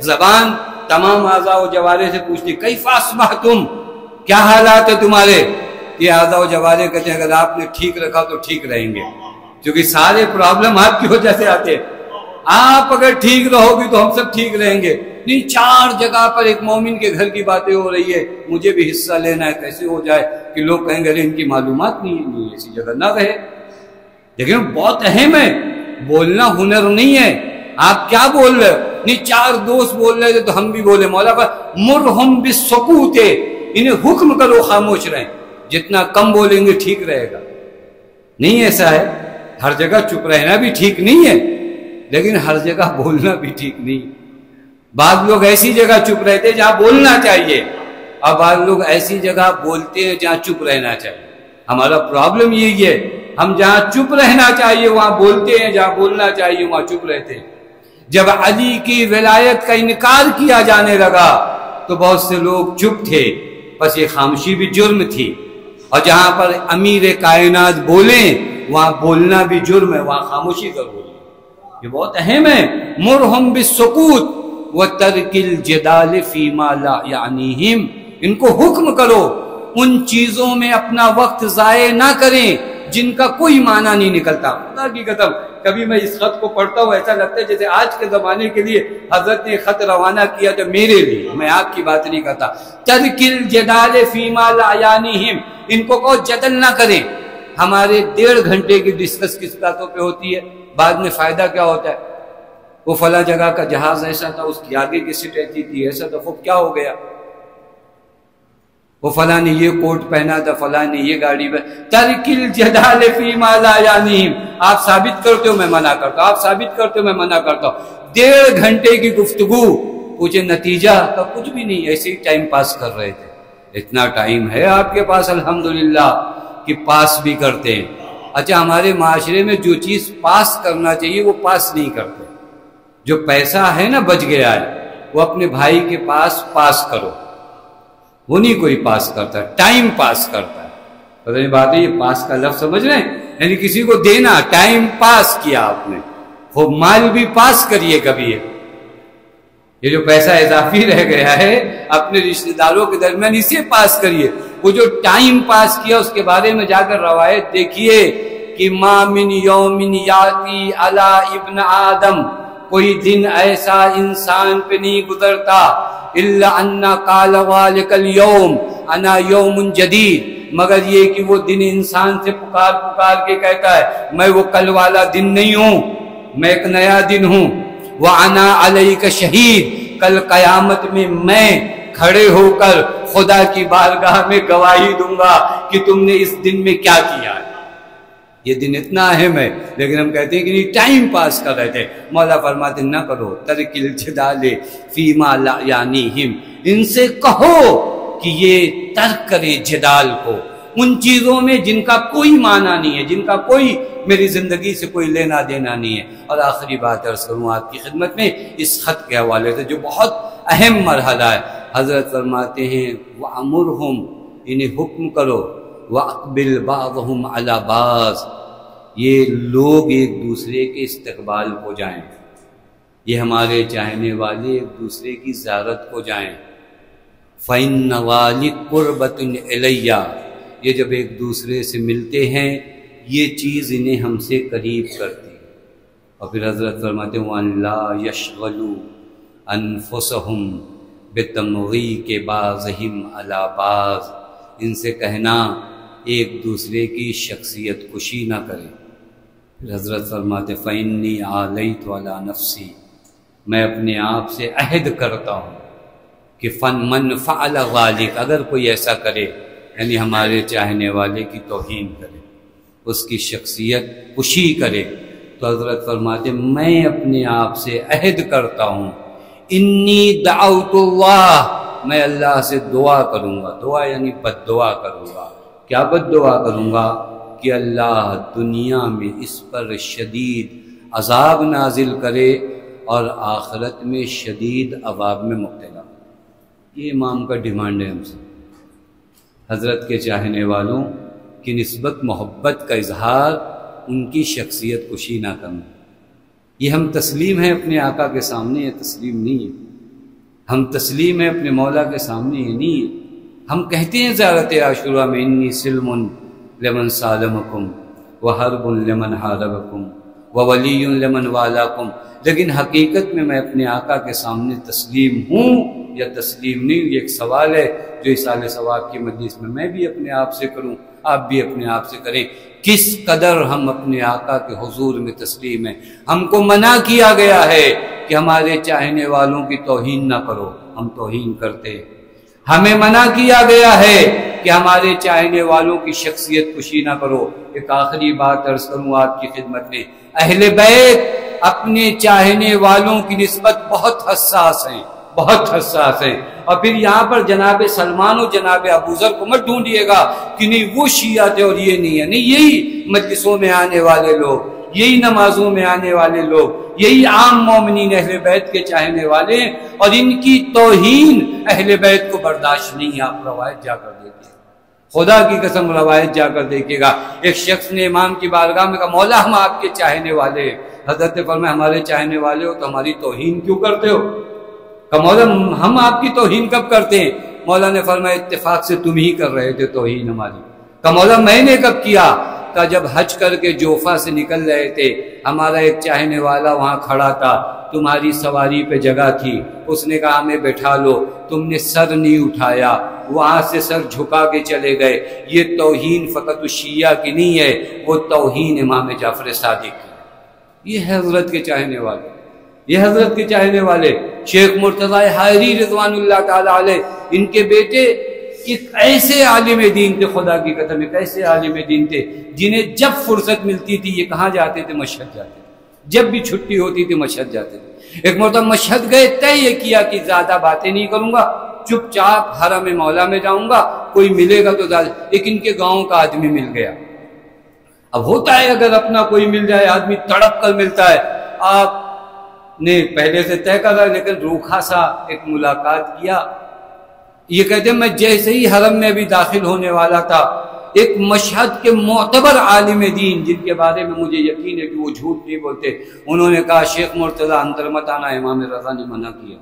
Speaker 1: زبان تمام اعضاء و جوارح سے پوچھتی کیف اصبحتم, کیا حالات ہے تمہارے. یہ اعضاء و جوارح کہتے ہیں اگر آپ نے ٹھیک رکھا تو ٹھیک رہیں گے, کیونکہ سارے پرابلم آپ کی وجہ سے آتے ہیں. آپ اگر ٹھیک رہو گی تو ہم سب ٹھیک رہیں گے. نہیں, 4 جگہ پر ایک مومن کے گھر کی باتیں ہو رہی ہے, مجھے بھی حصہ لینا ہے. کیسے ہو جائے کہ لوگ کہیں گے ان کی معلومات نہیں, ایسی جگہ نہ رہے. لیکن بہت اہم ہے, بولنا ہنر نہیں ہے. آپ کیا بول رہے ہو؟ نہیں, 4 دوست بول رہے تھے تو ہم بھی بولے. مولا پر مرہم بالسکوت, انہیں حکم کرو خاموش رہیں. جتنا کم بولیں گے ٹھیک رہے گا. نہیں ایسا ہے, ہر جگہ چپ رہنا بھی ٹھیک نہیں ہے, لیکن ہر جگہ بولنا بھی ٹھیک نہیں. بعض لوگ ایسی جگہ چپ رہتے جہاں بولنا چاہیے, اور بعض لوگ ایسی جگہ بولتے ہیں جہاں چپ رہنا چاہیے. ہمارا پرابلم یہی ہے, ہم جہاں چپ رہنا چاہیے وہاں بولتے ہیں, جہاں بولنا چاہیے وہاں چپ رہتے ہیں. جب علی کی ولایت کا انکار کیا جانے لگا تو بہت سے لوگ چپ تھے, بس یہ خاموشی بھی جرم تھی. اور جہاں پر امیر کائنات بولیں وہاں بولنا بھی جرم ہے, وہاں خاموشی کر بولیں. یہ بہت اہم ہے. مرہم بالسکوت وَتَرْكِ الْجِدَالِ فِي مَا لَا يَعْنِيهِمْ، ان کو حکم کرو ان چیزوں میں اپنا وقت ضائع نہ کریں جن کا کوئی معنی نہیں نکلتا۔ خدا کی قسم کبھی میں اس خط کو پڑھتا ہوں ایسا لگتا ہے جیسے آج کے زمانے کے لیے حضرت نے خط روانہ کیا جو میرے لیے، میں آپ کی بات نہیں کرتا۔ ترک الجدال فیما لا یعنیہم، ان کو کہو جدل نہ کریں۔ ہمارے 1.5 گھنٹے کی ڈسکس کس باتوں پہ ہوتی ہے، بعد میں فائدہ کیا ہوتا ہے؟ وہ فلاں جگہ کا جہاز ایسا تھا، اس کی آگے کی سیٹ ایسی تھی، ایسا تھا، خوب کیا ہو گیا؟ وہ فلاں نے یہ کوٹ پہنا تھا، فلاں نے یہ گاڑی پہ۔ ترک الجدال فیما لا یعنیہم، آپ ثابت کرتے ہو میں منع کرتا ہوں، آپ ثابت کرتے ہو میں منع کرتا ہوں۔ 1.5 گھنٹے کی گفتگو، پوچھے نتیجہ کا کچھ بھی نہیں، ایسے ہی ٹائم پاس کر رہے تھے۔ اتنا ٹائم ہے آپ کے پاس الحمدللہ کہ پاس بھی کرتے ہیں۔ اچھا ہمارے معاشرے میں جو چیز پاس کرنا چاہیے وہ پاس نہیں کرتے۔ جو پیسہ ہے نا بچ گیا ہے وہ اپنے بھائی کے پاس کرو، وہ نہیں کوئی پاس کرتا، ٹائم پاس کرتا ہے۔ پتہ نہیں بات ہے یہ پاس کا لفظ سمجھ رہے ہیں، یعنی کسی کو دینا، ٹائم پاس کیا آپ نے، وہ مال بھی پاس کریے کبھی۔ یہ جو پیسہ اضافی رہ گیا ہے اپنے رشتہ داروں کے درمیان اسے پاس کریے۔ وہ جو ٹائم پاس کیا اس کے بارے میں جا کر روایت دیکھیے کہ ما من یوم یاتی علی ابن آدم، کوئی دن ایسا انسان پہ نہیں گزرتا الا ان قال ذلک اليوم انا یوم جدید، مگر یہ کہ وہ دن انسان سے پکار کے کہتا ہے میں وہ کل والا دن نہیں ہوں، میں ایک نیا دن ہوں۔ وَأَنَا عَلَيْكَ شَهِيدٌ، کل قیامت میں کھڑے ہو کر خدا کی بارگاہ میں گواہی دوں گا کہ تم نے اس دن میں کیا کیا ہے۔ یہ دن اتنا اہم ہے لیکن ہم کہتے ہیں کہ نہیں ٹائم پاس کر رہے تھے۔ مولا فرماتے نہ کرو، ترک الجدال فیما لا یعنیہم، ان سے کہو کہ یہ ترک کرے جدال کو ان چیزوں میں جن کا کوئی معنی نہیں ہے، جن کا کوئی میری زندگی سے کوئی لینا دینا نہیں ہے۔ اور آخری بات عرض کروں آپ کی خدمت میں اس خط کے حوالے سے جو بہت اہم مرحلہ ہے، حضرت فرماتے ہیں وَأَمُرْهُمْ، انہیں حکم کرو، وَأَقْبِلْ بَعْضُهُمْ عَلَى بَعْضٍ، یہ لوگ ایک دوسرے کے استقبال کو جائیں، یہ ہمارے چاہنے والے ایک دوسرے کی زیارت کو جائیں۔ فَإِنَّ ذَلِكَ قُرْبَةٌ إِلَيَّ، یہ جب ایک دوسرے سے ملتے ہیں یہ چیز انہیں ہم سے قریب کرتی ہے۔ اور پھر حضرت فرماتے ہیں وَأَن لَا يَشْغَلُوا أَنفُسَهُمْ بِتَمْغِيكِ بَعْضِهِمْ عَلَى بَعْضٍ، ان سے کہنا ایک دوسرے کی شخصیت کشی نہ کرے۔ پھر حضرت فرماتے فَإِنِّي عَلَيْتُ عَلَى نَفْسِي، میں اپنے آپ سے عہد کرتا ہوں کہ مَنْ فَعَلَ ذَلِكَ، اگر کوئی ایسا کرے یعنی ہمارے چاہنے والے کی توہین کرے، اس کی شخصیت کشی کرے، تو حضرت فرماتے میں اپنے آپ سے عہد کرتا ہوں انی دعوت اللہ، میں اللہ سے دعا کروں گا، دعا یعنی بد دعا کروں گا۔ کیا بد دعا کروں گا؟ کہ اللہ دنیا میں اس پر شدید عذاب نازل کرے اور آخرت میں شدید عذاب میں مبتلا۔ یہ امام کا ڈیمانڈ ہے ہم سے، حضرت کے چاہنے والوں کی نسبت محبت کا اظہار، ان کی شخصیت کشی نہ کرنا۔ یہ ہم تسلیم ہیں اپنے آقا کے سامنے، یہ تسلیم نہیں ہے۔ ہم تسلیم ہیں اپنے مولا کے سامنے، یہ نہیں ہے۔ ہم کہتے ہیں زیارت عاشوراء میں انی سلم لمن سالمکم وحرب لمن حاربکم وولی لمن والاکم، لیکن حقیقت میں میں آقا کے سامنے تسلیم ہوں یا تسلیم نہیں، یہ ایک سوال ہے جو اصال ثواب کی مجلس میں بھی اپنے آپ سے کروں، آپ بھی اپنے آپ سے کریں، کس قدر ہم اپنے آقا کے حضور میں تسلیم ہیں۔ ہم کو منع کیا گیا ہے کہ ہمارے چاہنے والوں کی توہین نہ کرو، ہم توہین کرتے۔ ہمیں منع کیا گیا ہے کہ ہمارے چاہنے والوں کی شخصیت کشی نہ کرو۔ ایک آخری بات عرض کروں آپ کی خدمت میں، اہل بیت اپنے چاہنے والوں کی نسبت بہت حساس ہیں، بہت حساس ہیں۔ اور پھر یہاں پر جناب سلمان و جناب ابوذر کو مت ڈھونڈیے گا کہ نہیں وہ شیعہ تھے اور یہ نہیں ہے، نہیں، یہی مجلسوں میں آنے والے لوگ، یہی نمازوں میں آنے والے لوگ، یہی عام مومنین اہل بیت کے چاہنے والے ہیں، اور ان کی توہین اہل بیت کو برداشت نہیں۔ آپ روایت جا کر دیکھیے، خدا کی قسم روایت جا کر دیکھیے گا، ایک شخص نے امام کی بارگاہ میں کہا مولا ہم آپ کے چاہنے والے ہیں۔ حضرت فرمایا ہمارے چاہنے والے ہو تو ہماری توہین کیوں کرتے ہو؟ کہ مولا ہم آپ کی توہین کب کرتے ہیں؟ مولا نے فرمایا اتفاق سے تم ہی کر رہے تھے توہین ہماری۔ کہ مولا میں نے کب کیا؟ کہ جب حج کر کے جوفا سے نکل رہے تھے، ہمارا ایک چاہنے والا وہاں کھڑا تھا، تمہاری سواری پہ جگہ تھی، اس نے کہا ہمیں بٹھا لو، تم نے سر نہیں اٹھایا، وہاں سے سر جھکا کے چلے گئے۔ یہ توہین فقط شیعہ کی نہیں ہے، وہ توہین امام جعفر صادق کی۔ یہ حضرت کے چاہنے والے، یہ حضرت کے چاہنے والے شیخ مرتضی حائری رضوان اللہ تعالی علیہ، ان کے بیٹے ایک ایسے عالم دین تھے، خدا کی قسم ایک ایسے عالم دین تھے جنہیں جب فرصت ملتی تھی یہ کہاں جاتے تھے؟ مشہد جاتے تھے، جب بھی چھٹی ہوتی تھی مشہد جاتے تھے۔ ایک مرتبہ مشہد گئے، طے یہ کیا کہ زیادہ باتیں نہیں کروں گا، چپ چاپ حرم مولا میں جاؤں گا، کوئی ملے گا تو زیادہ، لیکن ان کے گاؤں کا آدمی مل گیا۔ اب ہوتا ہے اگر اپنا کوئی مل جائے آدمی تڑپ کر ملتا ہے، آپ نے پہلے سے طے کرا لیکن روکھا سا ایک ملاقات کیا۔ یہ کہتے ہیں میں جیسے ہی حرم میں بھی داخل ہونے والا تھا، ایک مشہد کے معتبر عالم دین جن کے بارے میں مجھے یقین ہے کہ وہ جھوٹ نہیں بولتے، انہوں نے کہا شیخ مرتضی اندر مت آنا، امام رضا نے منع کیا،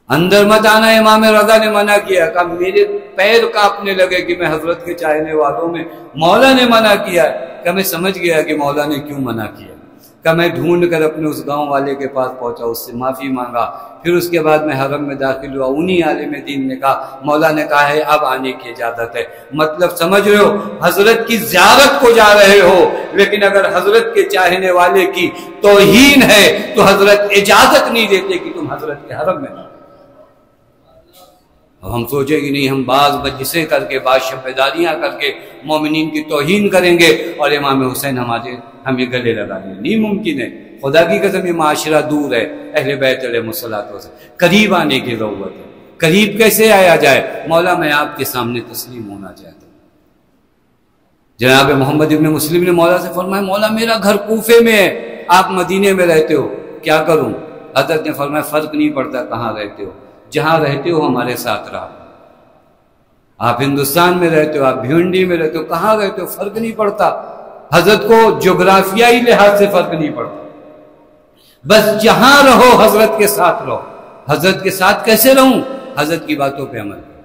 Speaker 1: اندر مت آنا، امام رضا نے منع کیا۔ کہا میرے پیر کانپنے لگے کہ میں حضرت کے چاہنے والوں میں مولا نے منع کیا ہے۔ کہ میں سمجھ گیا کہ مولا نے کیوں منع کیا۔ کہ میں ڈھونڈ کر اپنے اس گاؤں والے کے پاس پہنچا، اس سے معافی مانگا، پھر اس کے بعد میں حرم میں داخل ہوا۔ انہی عالم دین نے کہا مولا نے کہا ہے اب آنے کی اجازت ہے۔ مطلب سمجھ رہے ہو، حضرت کی زیارت کو جا رہے ہو، لیکن اگر حضرت کے چاہنے والے کی توہین ہے تو حضرت اجازت نہیں دیتے کہ تم حضرت کے حرم میں جاؤ۔ اب ہم سوچیں کہ نہیں ہم بعض مجلسیں کر کے، بعض شبیداریاں کر کے مومنین کی توہین کریں گے اور امام حسین ہمیں گلے لگا دیں، نہیں ممکن ہے۔ خدا کی قسم یہ معاشرہ دور ہے اہل بیت علیہ الصلوۃ والسلام، قریب آنے کی ضرورت ہے۔ قریب کیسے آیا جائے؟ مولا میں آپ کے سامنے تسلیم ہونا چاہتا ہوں۔ جناب محمد ابن مسلم نے مولا سے فرمایا مولا میرا گھر کوفے میں ہے، آپ مدینے میں رہتے ہو، کیا کروں؟ حضرت نے فرمایا فرق نہیں پڑتا کہاں رہتے ہو، جہاں رہتے ہو ہمارے ساتھ رہو۔ آپ ہندوستان میں رہتے ہو، آپ بھیونڈی میں رہتے ہو، کہاں رہتے ہو فرق نہیں پڑتا۔ حضرت کو جغرافیائی لحاظ سے فرق نہیں پڑتا، بس جہاں رہو حضرت کے ساتھ رہو۔ حضرت کے ساتھ کیسے رہوں؟ حضرت کی باتوں پہ عمل کرو۔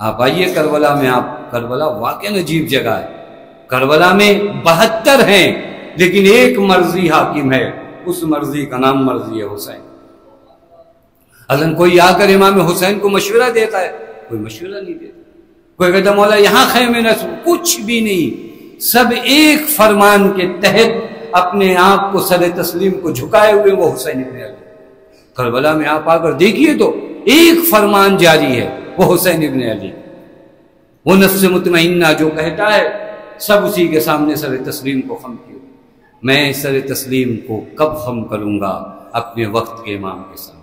Speaker 1: آپ آئیے کربلا میں، آپ کربلا واقعی عجیب جگہ ہے۔ کربلا میں 72 ہیں لیکن ایک مرضی حاکم ہے، اس مرضی کا نام مرضی حسین۔ اذن کوئی آ کر امام حسین کو مشورہ دیتا ہے؟ کوئی مشورہ نہیں دیتا۔ کوئی کہتا مولا یہاں خیمے نہ، کچھ بھی نہیں، سب ایک فرمان کے تحت اپنے آپ کو سر تسلیم کو جھکائے ہوئے وہ حسین ابن علی۔ کربلا میں آپ آ کر دیکھیے تو ایک فرمان جاری ہے، وہ حسین ابن علی، وہ نفس مطمئنہ جو کہتا ہے سب اسی کے سامنے سر تسلیم کو خم کیوں۔ میں سر تسلیم کو کب خم کروں گا؟ اپنے وقت کے امام کے سامنے۔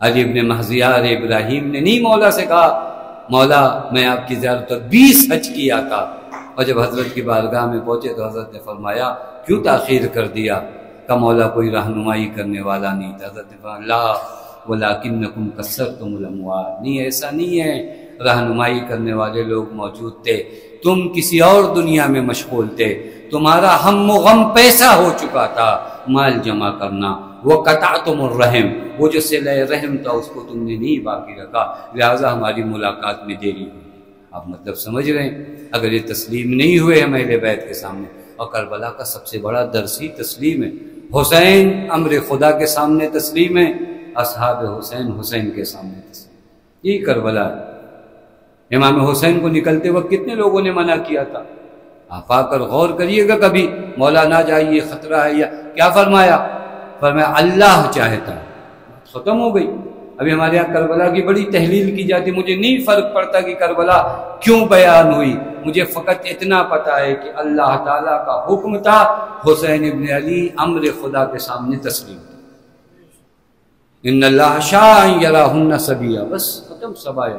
Speaker 1: علی ابن مہزیار ابراہیم نے نہیں مولا سے کہا مولا میں آپ کی زیارت پر 20 حج کیا تھا، اور جب حضرت کی بارگاہ میں پہنچے تو حضرت نے فرمایا کیوں تاخیر کر دیا؟ کہ مولا کوئی رہنمائی کرنے والا نہیں تھا۔ حضرت نے فرمایا لا ولکنکم کثرتم الاموال، نہیں ایسا نہیں ہے، رہنمائی کرنے والے لوگ موجود تھے، تم کسی اور دنیا میں مشغول تھے، تمہارا ہم و غم پیسہ ہو چکا تھا مال جمع کرنا، وہ قطعتم الرحم، وہ جو صلہ رحم تھا اس کو تم نے نہیں باقی رکھا، لہٰذا ہماری ملاقات میں دیری ہوئی۔ آپ مطلب سمجھ رہے ہیں؟ اگر یہ تسلیم نہیں ہوئے ہم اہل بیت کے سامنے، اور کربلا کا سب سے بڑا درس ہی تسلیم ہے۔ حسین امر خدا کے سامنے تسلیم ہے، اصحاب حسین حسین کے سامنے تسلیم، یہی کربلا ہے۔ امام حسین کو نکلتے وقت کتنے لوگوں نے منع کیا تھا؟ آپ آ کر غور کریے گا کبھی، مولا نہ جائیے خطرہ ہے، یا کیا فرمایا؟ فرمایا اللہ چاہتا ہے، ختم ہو گئی۔ ابھی ہمارے یہاں کربلا کی بڑی تحلیل کی جاتی، مجھے نہیں فرق پڑتا کہ کربلا کیوں بیان ہوئی، مجھے فقط اتنا پتا ہے کہ اللہ تعالیٰ کا حکم تھا، حسین ابن علی امر خدا کے سامنے تسلیم تھا۔ ان اللہ شاء ان یراہن صبیہ، بس ختم سبایا۔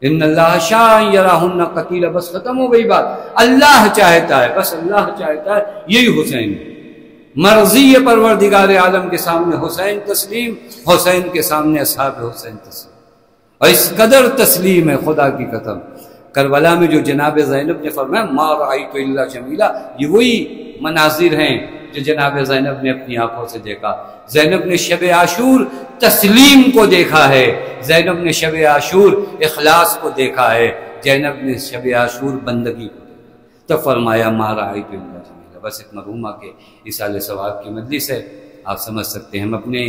Speaker 1: ان اللہ شاء ان یراہن قتیلہ، بس ختم ہو گئی بات۔ اللہ چاہتا ہے، بس اللہ چاہتا ہے، یہی حسین ہے۔ مرضی پروردگار عالم کے سامنے حسین تسلیم، حسین کے سامنے اصحاب حسین تسلیم، اور اس قدر تسلیم ہے خدا کی قسم۔ کربلا میں جو جناب زینب نے فرمایا ما رأیت الا جمیلا، یہ وہی مناظر ہیں جو جناب زینب نے اپنی آنکھوں سے دیکھا۔ زینب نے شب عاشور تسلیم کو دیکھا ہے، زینب نے شب عاشور اخلاص کو دیکھا ہے، زینب نے شب عاشور بندگی کو دیکھا۔ تو فرمایا ما رأیت الا جمیلا۔ بس ایک مرحومہ کے ایصال ثواب کی مجلس ہے، آپ سمجھ سکتے ہیں ہم اپنے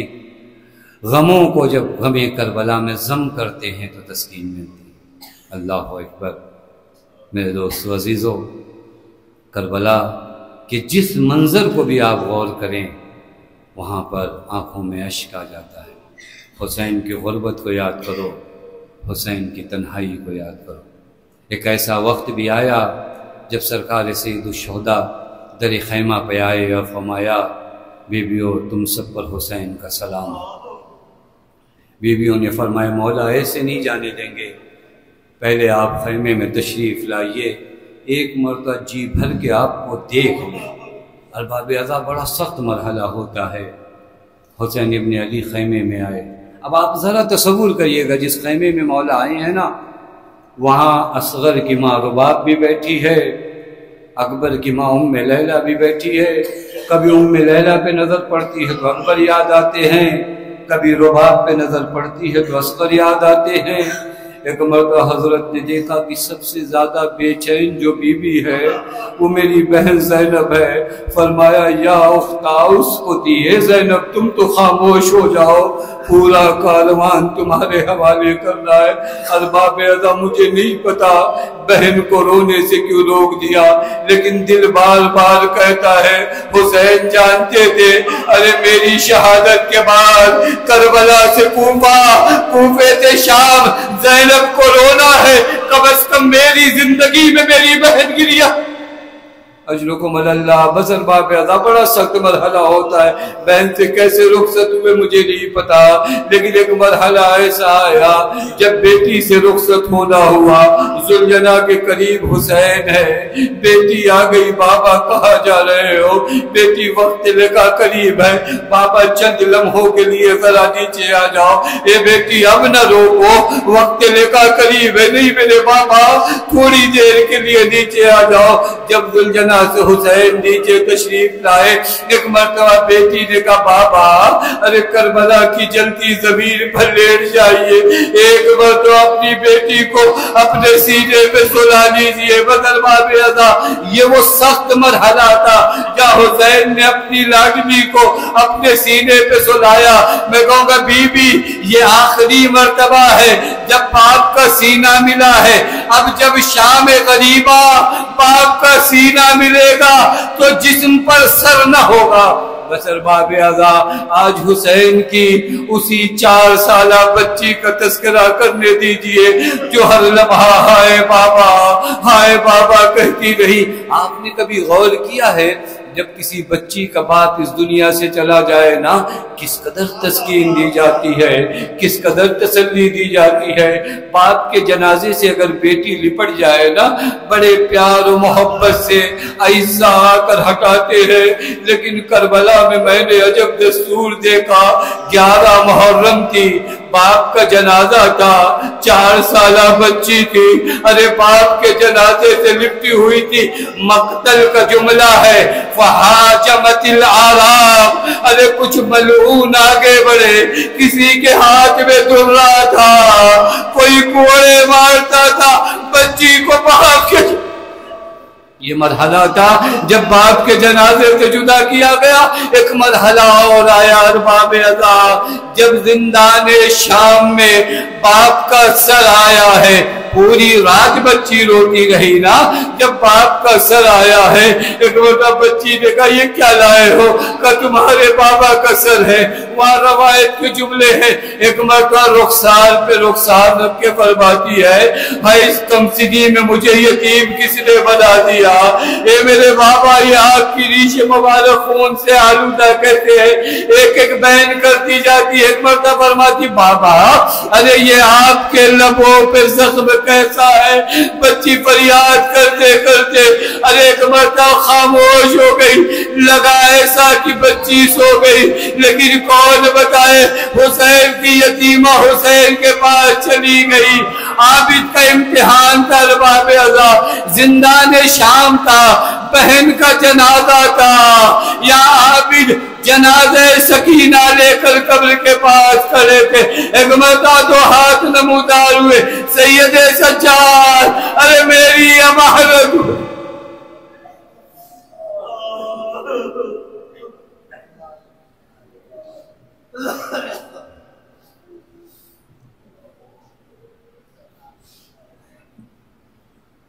Speaker 1: غموں کو جب غم کربلا میں ضم کرتے ہیں تو تسکین ملتی ہے۔ اللہ اکبر۔ میرے دوست و عزیزو، کربلا کہ جس منظر کو بھی آپ غور کریں وہاں پر آنکھوں میں اشک آ جاتا ہے۔ حسین کی غربت کو یاد کرو، حسین کی تنہائی کو یاد کرو۔ ایک ایسا وقت بھی آیا جب سرکار سید الشہداء در خیمہ پہ آئے اور فرمایا بیویوں تم سب پر حسین کا سلام ہو۔ بیویوں نے فرمایا مولا ایسے نہیں جانے دیں گے، پہلے آپ خیمے میں تشریف لائیے، ایک مرتبہ جی بھر کے آپ کو دیکھ لیں۔ ارباب اعضاء بڑا سخت مرحلہ ہوتا ہے۔ حسین ابن علی خیمے میں آئے۔ اب آپ ذرا تصور کریے گا جس خیمے میں مولا آئے ہیں نا، وہاں اصغر کی ماں رباب بھی بیٹھی ہے، اکبر کی ماں ام لیلہ بھی بیٹھی ہے۔ کبھی ام لیلہ پہ نظر پڑتی ہے تو اکبر یاد آتے ہیں، کبھی رباب پہ نظر پڑتی ہے تو اصغر یاد آتے ہیں۔ ایک مرتبہ حضرت نے دیکھا کہ سب سے زیادہ بے چین جو بیوی ہے وہ میری بہن زینب ہے۔ فرمایا یا اختہ اس کو دیے زینب تم تو خاموش ہو جاؤ، پورا کاروان تمہارے حوالے کر رہا ہے۔ ارباب اعضاء مجھے نہیں پتا بہن کو رونے سے کیوں روک دیا، لیکن دل بار بار کہتا ہے حسین جانتے تھے ارے میری شہادت کے بعد کربلا سے کوفے سے شام زینب کو رونا ہے، کم از کم میری زندگی میں میری بہن گریا۔ اجرکم اللہ۔ بس ارباب اعضاء بڑا سخت مرحلہ ہوتا ہے، بہن سے کیسے رخصت ہوئے مجھے نہیں پتا، لیکن ایک مرحلہ ایسا آیا جب بیٹی سے رخصت ہونا ہوا، ذوالجناح کے قریب حسین ہے، بیٹی آ گئی بابا کہاں جا رہے ہو؟ بیٹی وقت لگا قریب ہے، بابا چند لمحوں کے لیے ذرا نیچے آ جاؤ۔ اے بیٹی اب نہ روکو، وقت لگا قریب ہے۔ نہیں میرے بابا تھوڑی دیر کے لیے نیچے آ جاؤ۔ جب ذوالجناح سے حسین نیچے تشریف لائے، ایک مرتبہ بیٹی نے کہا بابا ارے کربلا کی جلتی زمین پر لیٹ جائیے، ایک مرتبہ اپنی بیٹی کو اپنے سینے پہ سلا لیجیے۔ ارباب اعضاء یہ وہ سخت مرحلہ تھا جہاں حسین نے اپنی لاڈلی کو اپنے سینے پہ سلایا۔ میں کہوں گا بی بی یہ آخری مرتبہ ہے جب باپ کا سینہ ملا ہے، اب جب شام غریبہ باپ کا سینہ ملے گا تو جسم پر سر نہ ہوگا۔ بس ارباب اعضاء آج حسین کی اسی 4 سالہ بچی کا تذکرہ کرنے دیجئے جو ہر لمحہ ہائے بابا کہتی رہی۔ آپ نے کبھی غور کیا ہے جب کسی بچی کا باپ اس دنیا سے چلا جائے نا کس قدر تسکین دی جاتی ہے، کس قدر تسلی دی جاتی ہے۔ باپ کے جنازے سے اگر بیٹی لپٹ جائے نا بڑے پیار و محبت سے اعزاء آ کر ہٹاتے ہیں، لیکن کربلا میں نے عجب دستور دیکھا۔ 11 محرم تھی، باپ کا جنازہ تھا، 4 سالہ بچی تھی، ارے باپ کے جنازے سے لپٹی ہوئی تھی۔ مقتل کا جملہ ہے فہاجمت العراب، ارے کچھ ملعون آگے بڑھے، کسی کے ہاتھ میں درہ تھا، کوئی کوڑے مارتا تھا، بچی کو باپ کے یہ مرحلہ تھا جب باپ کے جنازے سے جدا کیا گیا۔ ایک مرحلہ اور آیا ارباب اعضاء جب زندان شام میں باپ کا سر آیا ہے، پوری رات بچی روتی رہی نا، جب باپ کا سر آیا ہے ایک مرتبہ بچی نے کہا یہ کیا لائے ہو؟ کہا تمہارے بابا کا سر ہے۔ وہاں روایت کے جملے ہیں، ایک مرتبہ رخسار پہ رخسار رکھ کے فرماتی ہے بھائی اس کمسنی میں مجھے یتیم کس نے بنا دیا؟ اے میرے بابا یہ آپ کی ریش مبارک خون سے آلودہ کہتے ہیں، ایک ایک بہن کرتی جاتی ہے۔ ایک مرتبہ فرماتی بابا ارے یہ آپ کے لبوں پہ زخم کیسا ہے؟ بچی فریاد کرتے کرتے ارے ایک مرتبہ خاموش ہو گئی، لگا ایسا کہ بچی سو گئی، لیکن کون بتائے حسین کی یتیمہ حسین کے پاس چلی گئی۔ عابد کا امتحان تھا ارباب ازا، زندان شام تھا، بہن کا جنازہ تھا، یا عابد جنازہ سکینہ لے کر قبر کے پاس کھڑے تھے، ایک مرتبہ تو ہاتھ نمودار ہوئے، سید سجاد ارے میری امانت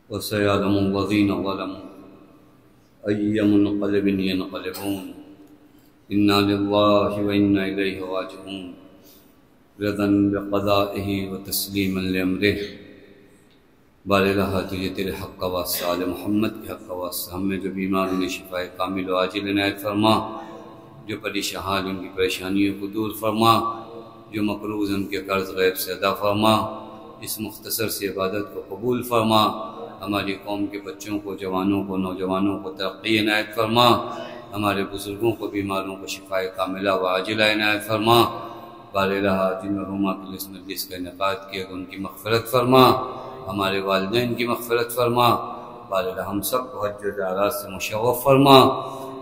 Speaker 1: وَسَيَعْلَمُ الَّذِينَ ظَلَمُوا أَيَّ مُنْقَلِبٍ يَنْقَلِبُونَ إِنَّا لِلَّهِ وَإِنَّا إِلَيْهِ رَاجِعُونَ رضا بقضائه وتسلیما لأمره بار الہ تجھے تیرے حق کا واسطہ، آل محمد کے حق کا واسطہ، ہم میں جو بیمار انہیں شفاء کامل و عاجل عنایت فرما، جو پریشان حال ان کی پریشانیوں کو دور فرما، جو مقروض ان کے قرض غیب سے ادا فرما، اس مختصر سی عبادت کو قبول فرما، ہماری قوم کے بچوں کو، جوانوں کو، نوجوانوں کو ترقی عنایت فرما، ہمارے بزرگوں کو، بیماروں کو شفاء کاملہ و عاجلہ عنایت فرما، بار الہ جن مرحومہ کے لیے اس مجلس کا انعقاد کیا ان کی مغفرت فرما، ہمارے والدین کی مغفرت فرما، بار الہ ہم سب کو حج و زیارات سے مشرف فرما،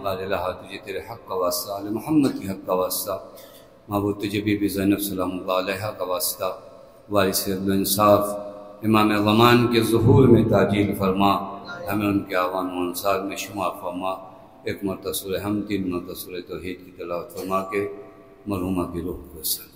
Speaker 1: بار الہ تجھے تیرے حق کا واسطہ، آل محمد کی حق کا واسطہ، معبود تجھے بی بی زینب سلام اللہ علیہ کا واسطہ، وارث عدل و انصاف امام زمان کے ظہور میں تعجیل فرما، ہمیں ان کے اعوان و انصار میں شمار فرما، ایک مرتبہ سورہ حمد، 3 مرتبہ سورہ توحید کی تلاوت فرما کے مرحومہ کی روح کو سر